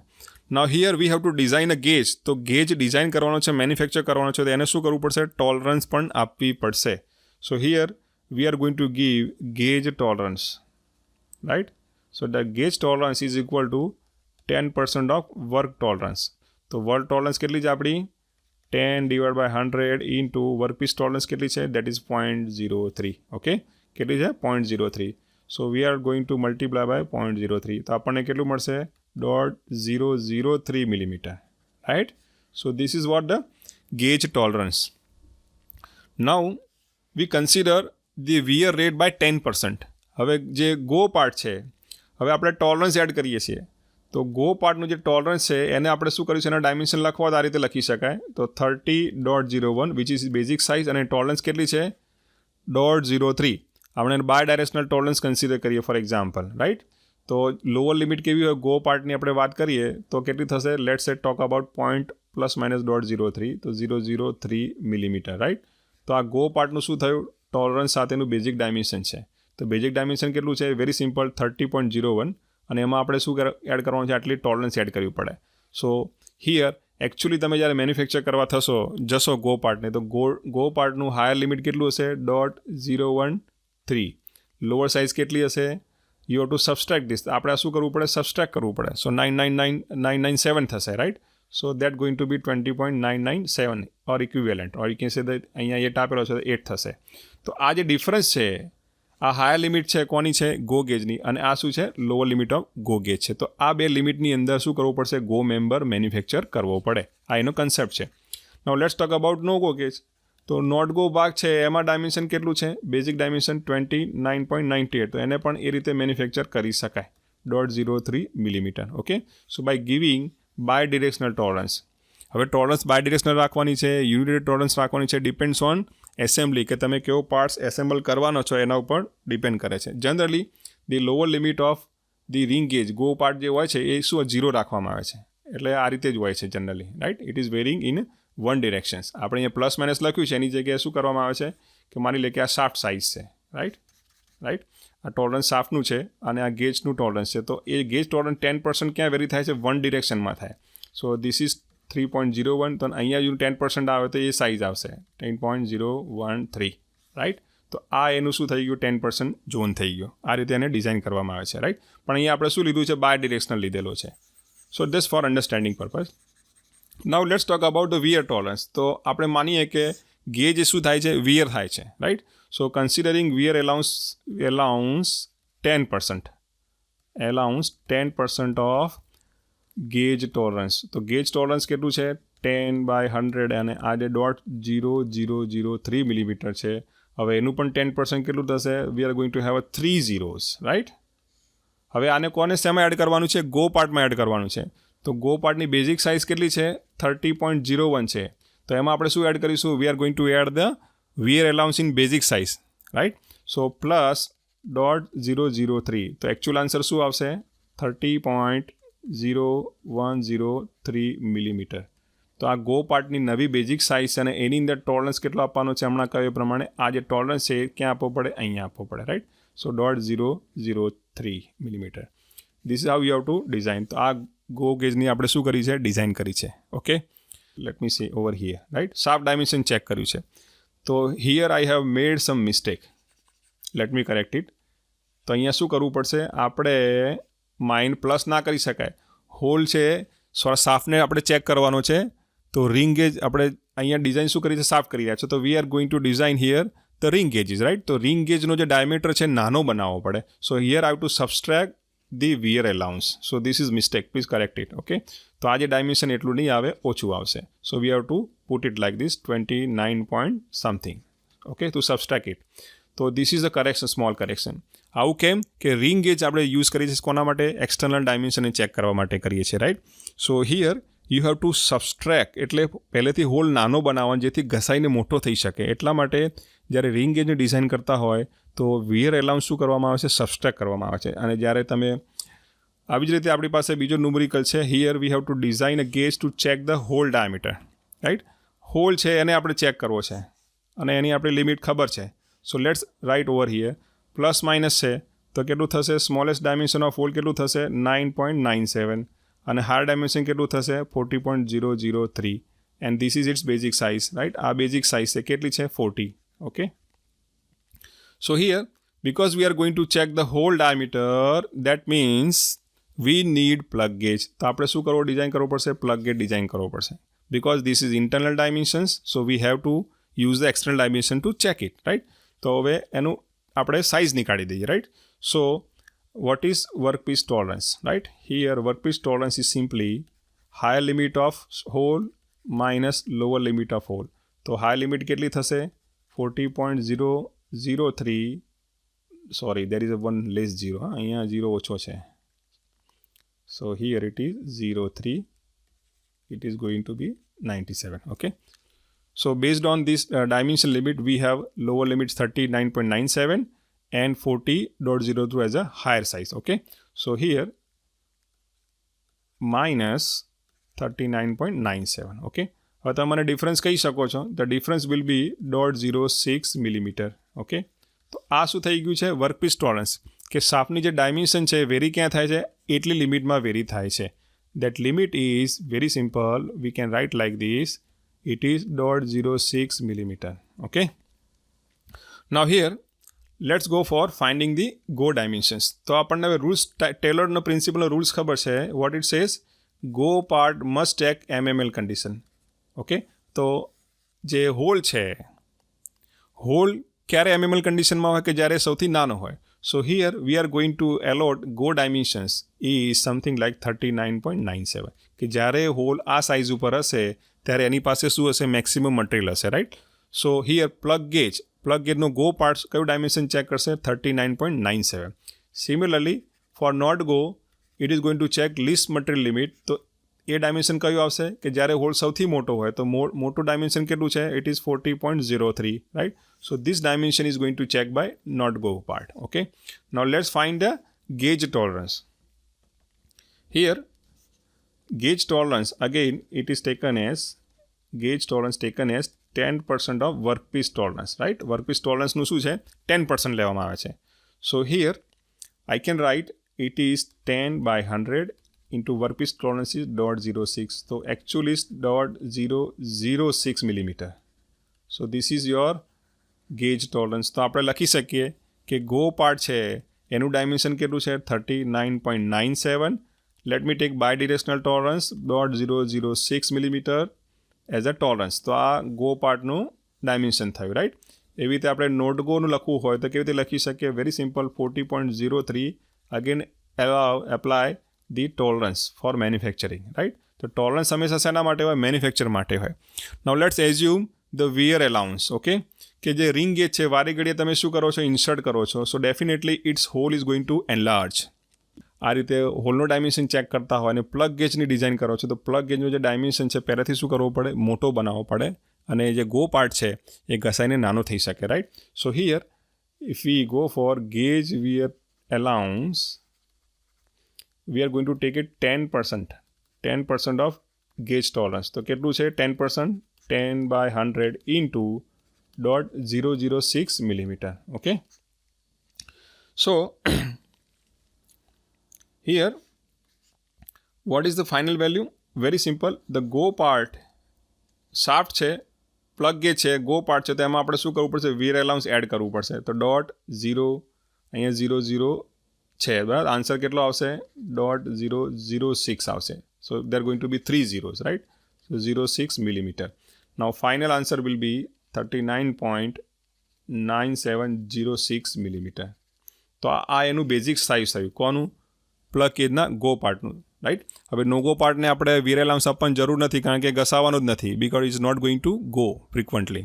Now here we have to design a gauge. તો ગેજ ડિઝાઇન કરવાનો છે, મેન્યુફેક્ચર કરવાનો છે, તો એને શું કરવું પડશે? ટોલરન્સ પણ આપવી પડશે. So here we are going to give gauge tolerance, right? So the gauge tolerance is equal to 10% of work tolerance. તો વર્ક ટોલરન્સ કેટલી છે આપણી? 10/100 ઇન્ટુ વર્કપીસ ટોલરન્સ કેટલી છે? That is 0.03. ઓકે. કેટલી છે? 0.03. So we are going to multiply by 0.03. તો આપણને કેટલું મળશે? 0.003 millimeter. Right? So this is what the gauge tolerance. Now we consider the wear rate by 10%. હવે જે ગો પાર્ટ છે, હવે આપણે ટોલરન્સ એડ કરીએ છીએ. તો ગો પાર્ટનું જે ટોલરન્સ છે એને આપણે શું કર્યું છે? એના ડાયમેન્શન લખવા તો આ રીતે લખી શકાય. તો 30.01 વિચ ઇઝ બેઝિક સાઇઝ અને ટોલરન્સ કેટલી છે? 0.03. આપણે બાય ડાયરેક્શનલ ટોલરન્સ કન્સિડર કરીએ ફોર એક્ઝામ્પલ, રાઈટ? તો લોઅર લિમિટ કેવી હોય? ગો પાર્ટની આપણે વાત કરીએ તો કેટલી થશે? લેટ્સ સે talk about point plus minus 0.03. તો 0.03 millimeter, રાઈટ? તો આ ગો પાર્ટનું શું થયું? ટોલરન્સ સાથેનું બેઝિક ડાયમેન્શન છે. તો બેઝિક ડાયમેન્શન કેટલું છે? Very simple, 30.01. અને એમાં આપણે શું એડ કરવાનું છે? આટલી ટોલરન્સ એડ કરવી પડે. સો હિયર એકચ્યુઅલી તમે જ્યારે મેન્યુફેક્ચર કરવા જશો ગો પાર્ટને, તો ગો પાર્ટનું હાયર લિમિટ કેટલું હશે? 0.013. લોઅર સાઇઝ કેટલી હશે? You have to subtract this. આપણે શું કરવું પડે? સબસ્ટ્રેક્ટ કરવું પડે. સો 999,997 થશે, right? So that going to be 20.997 or equivalent, or you can say that અહીંયા 8 આપેલો છે તો 8 થશે. તો આ જે ડિફરન્સ છે આ હાયર લિમિટ છે કોની છે? ગો ગેજની. અને આ શું છે? Lower limit of go gauge છે. તો આ બે લિમિટની અંદર શું કરવું પડશે? ગો મેમ્બર મેન્યુફેક્ચર કરવો પડે. આ એનો કન્સેપ્ટ છે. Now let's talk about no go gauge. તો નોટ ગો ભાગ છે એમાં ડાયમેન્શન કેટલું છે? Basic dimension 29.98. તો એને પણ એ રીતે મેન્યુફેક્ચર કરી શકાય. 0.03 millimeter. Okay. So by giving bidirectional tolerance. હવે ટોલરન્સ બાય ડિરેક્શનલ રાખવાની છે, યુનિટેડ ટોલરન્સ રાખવાની છે, ડિપેન્ડ્સ ઓન એસેમ્બલી કે તમે કેવો પાર્ટ્સ એસેમ્બલ કરવાનો છો એના ઉપર ડિપેન્ડ કરે છે. Generally the lower limit of the ring gauge go part જે હોય છે એ શું 0 રાખવામાં આવે છે. એટલે આ રીતે જ હોય છે generally, right. It is wearing in one directions. આપણે અહીંયા પ્લસ માઇનસ લખ્યું છે એની જગ્યાએ શું કરવામાં આવે છે કે માની લે કે આ શાફ્ટ સાઇઝ છે, રાઈટ. આ ટોલરન્સ શાફ્ટનું છે અને આ ગેજનું ટોલરન્સ છે. તો એ ગેજ ટોલરન્સ 10% ક્યાં વેરી થાય છે? વન ડિરેક્શનમાં થાય. સો ધીસ ઇઝ 3.01. તો અહીંયા જો 10% આવે તો એ સાઇઝ આવશે 10.013, રાઈટ. તો આ એનું શું થઈ ગયું? 10% ઝોન થઈ ગયો. આ રીતે એને ડિઝાઇન કરવામાં આવે છે, રાઈટ. પણ અહીંયા આપણે શું લીધું છે? બાય ડિરેક્શનલ લીધેલો છે. So this for understanding purpose. Now let's talk about the wear tolerance. તો આપણે માનીએ કે ગેજ શું થાય છે? વિયર થાય છે, right. So considering wear allowance 10% of gauge tolerance. તો ગેજ ટોલરન્સ કેટલું છે? 10/100 અને આ જે 0.0003 મિલીમીટર છે. હવે એનું પણ 10% કેટલું થશે? વી are going to have 3 zeros, right. હવે આને કોને શેમાં એડ કરવાનું છે? ગો પાર્ટમાં એડ કરવાનું છે. તો ગો પાર્ટની બેઝિક સાઇઝ કેટલી છે? 30.01 છે. તો એમાં આપણે શું એડ કરીશું? We are going to add the wear allowance in basic size, right. So +0.003. તો એકચ્યુઅલ આન્સર શું આવશે? 30.0103 મિલીમીટર. તો આ ગો પાર્ટની નવી બેઝિક સાઇઝ છે અને એની અંદર ટોલરન્સ કેટલો આપવાનો છે? હમણાં કહ્યું પ્રમાણે આ જે ટોલરન્સ છે એ ક્યાં આપવો પડે? અહીંયા આપવો પડે, right. So 0.003 millimetre. This is how you have to design. તો આ ગો ગેજની આપણે શું કરી છે? ડિઝાઇન કરી છે. Okay, let me see over here, right. Shaft dimension check કર્યું છે. તો here I have made some mistake. Let me correct it. તો અહીંયા શું કરવું પડશે? આપણે માઇન્ડ પ્લસ ના કરી શકાય. હોલ છે, શાફ્ટને આપણે ચેક કરવાનો છે. તો રિંગ ગેજ આપણે અહીંયા ડિઝાઇન શું કરી છે? સાફ કરી રહ્યા છો. તો we are going to design here the ring gauges, right. તો રિંગ ગેજનો જે ડાયમીટર છે નાનો બનાવવો પડે. So here I have to subtract the wear allowance. So this is mistake, please correct it. Okay, તો આ જે ડાયમેન્શન એટલું નહીં આવે, ઓછું આવશે. So we have to put it like this 29 point something. Okay, to subtract it. તો this is a correction, small correction. આવું કેમ? કે રિંગ ગેજ આપણે યુઝ કરીએ છીએ કોના માટે? એક્સટર્નલ ડાયમેન્શનને ચેક કરવા માટે કરીએ છીએ, right. So here you have to subtract, એટલે પહેલેથી હોલ નાનો બનાવવાનો જેથી ઘસાઈને મોટો થઈ શકે. એટલા માટે જ્યારે રિંગ ગેજને ડિઝાઇન કરતા હોય તો વિયર અલાઉન્સ શું કરવામાં આવે છે? સબસ્ટ્રેક્ટ કરવામાં આવે છે. અને જ્યારે તમે આવી જ રીતે આપણી પાસે બીજો ન્યુમેરિકલ છે. Here we have to design a gauge to check the hole diameter, right. Hole છે એને આપણે ચેક કરવો છે અને એની આપણી લિમિટ ખબર છે. So let's write over here. Plus minus છે તો કેટલું થશે? સ્મોલેસ્ટ ડાયમેન્શન ઓફ હોલ કેટલું થશે? 9.97. અને હાયર ડાયમેન્શન કેટલું થશે? 40.003. And this is it's basic size, right. આ બેઝિક સાઇઝ છે કેટલી છે? 40. Okay, so here because we are going to check the whole diameter, that means we need plug gauge. તો આપણે શું કરવો? ડિઝાઇન કરવો પડશે, પ્લગ ગેજ ડિઝાઇન કરવો પડશે. because this is internal dimensions, so we have to use the external dimension to check it, right. તો હવે એનું આપણે સાઇઝ નીકાળી દઈએ, right. so what is workpiece tolerance, right? Here workpiece tolerance is simply higher limit of hole minus lower limit of hole. તો higher limit કેટલી થશે? 40.003. sorry, there is a one less zero. અહીંયા 0 ઓછો છે. so here it is 03. it is going to be 97. okay, so based on this dimension limit, we have lower limits 39.97 and 40.02 as a higher size. Okay, so here minus 39.97. okay, હવે તમે difference કહી શકો છો. The difference will be 0.06 millimetre. Okay, તો આ શું થઈ ગયું છે? Workpiece tolerance. કે શાફ્ટની જે ડાયમેન્શન છે વેરી ક્યાં થાય છે? એટલી લિમિટમાં વેરી થાય છે. That limit is very simple. We can write like this. It is 0.06 millimetre. Okay, now here let's go for finding the go dimensions. તો આપણને હવે રૂલ્સ, ટેલરનો પ્રિન્સિપલનો રૂલ્સ ખબર છે. Vote it says? Go part must tech MML condition. Okay, તો જે hall છે, hall ક્યારે MML કન્ડિશનમાં હોય? કે જ્યારે સૌથી નાનો હોય. સો here we are going two allot go dimensions is something like 39.97. કે જ્યારે હોલ આ સાઇઝ ઉપર હશે ત્યારે એની પાસે શું હશે? મેક્સિમમ મટીરિયલ હશે, રાઈટ. સો હિયર પ્લગ ગેજનો ગો પાર્ટ કયું ડાયમેન્શન ચેક કરશે? 39.97. Similarly for not go, it is going to check least material limit. તો એ ડાયમેન્શન કયું આવશે કે જ્યારે હોલ સૌથી મોટો હોય તો મોટું ડાયમેન્શન કેટલું છે? It is 40.03, right? So this dimension is going to check by not go part. Okay, now let's find the gauge tolerance. Here gauge tolerance again it is taken as 10% of workpiece tolerance, right? Workpiece tolerance નું શું છે? 10% લેવામાં આવે છે. So here I can write it is 10 by 100 into workpiece tolerance is 0.06. So actually is 0.006 millimeter. So this is your gauge tolerance. તો આપણે લખી શકીએ કે ગો પાર્ટ છે એનું ડાયમેન્શન કેટલું છે? 39.97. Let me take bye directional tolerance 0.006 millimetre as a tolerance. તો આ ગો પાર્ટનું ડાયમેન્શન થયું, રાઈટ? એવી રીતે આપણે નોટ ગોનું લખવું હોય તો કેવી રીતે લખી શકીએ? Very simple, 40.03 again apply the tolerance for manufacturing, right? તો ટોલરન્સ હંમેશા શેના માટે હોય? મેન્યુફેક્ચર માટે હોય. Now let's assume the wear allowance. Okay, કે જે રિંગ ગેજ છે વારે ઘડીએ તમે શું કરો છો? ઇન્સર્ટ કરો છો. So definitely it's hole is going to enlarge. આ રીતે હોલનો ડાયમેન્શન ચેક કરતા હોય અને પ્લગ ગેજની ડિઝાઇન કરો છો તો પ્લગ ગેજનો જે ડાયમેન્શન છે પહેલાંથી શું કરવો પડે? મોટો બનાવવો પડે અને જે ગો પાર્ટ છે એ ઘસાઈને નાનો થઈ શકે, right? So here if we go for gauge wear allowance we are going to take it 10% of gauge tolerance. તો કેટલું છે? 10%, 10 by 100 into 0.006 millimeter. Okay, so here what is the final value? Very simple, the go part shaft છે, plug gauge છે, go part છે, તો એમાં આપણે શું કરવું પડશે? વિયર એલાઉન્સ એડ કરવું પડશે. તો 0.0 અહીંયા 0.0 છે, બરાબર? આન્સર કેટલો આવશે? 0.006 આવશે. So there are going to be 3 zeros, right? So 0.06 millimeter. Now final answer will be 39.9706 millimeter. તો આ એનું બેઝિક સાઇઝ થયું. કોનું? પ્લગ ગેજના ગો પાર્ટનું, રાઈટ? હવે નો ગો પાર્ટને આપણે વિયર એલાઉન્સ આપવાની જરૂર નથી કારણ કે ઘસાવાનો જ નથી, because is not going to go frequently.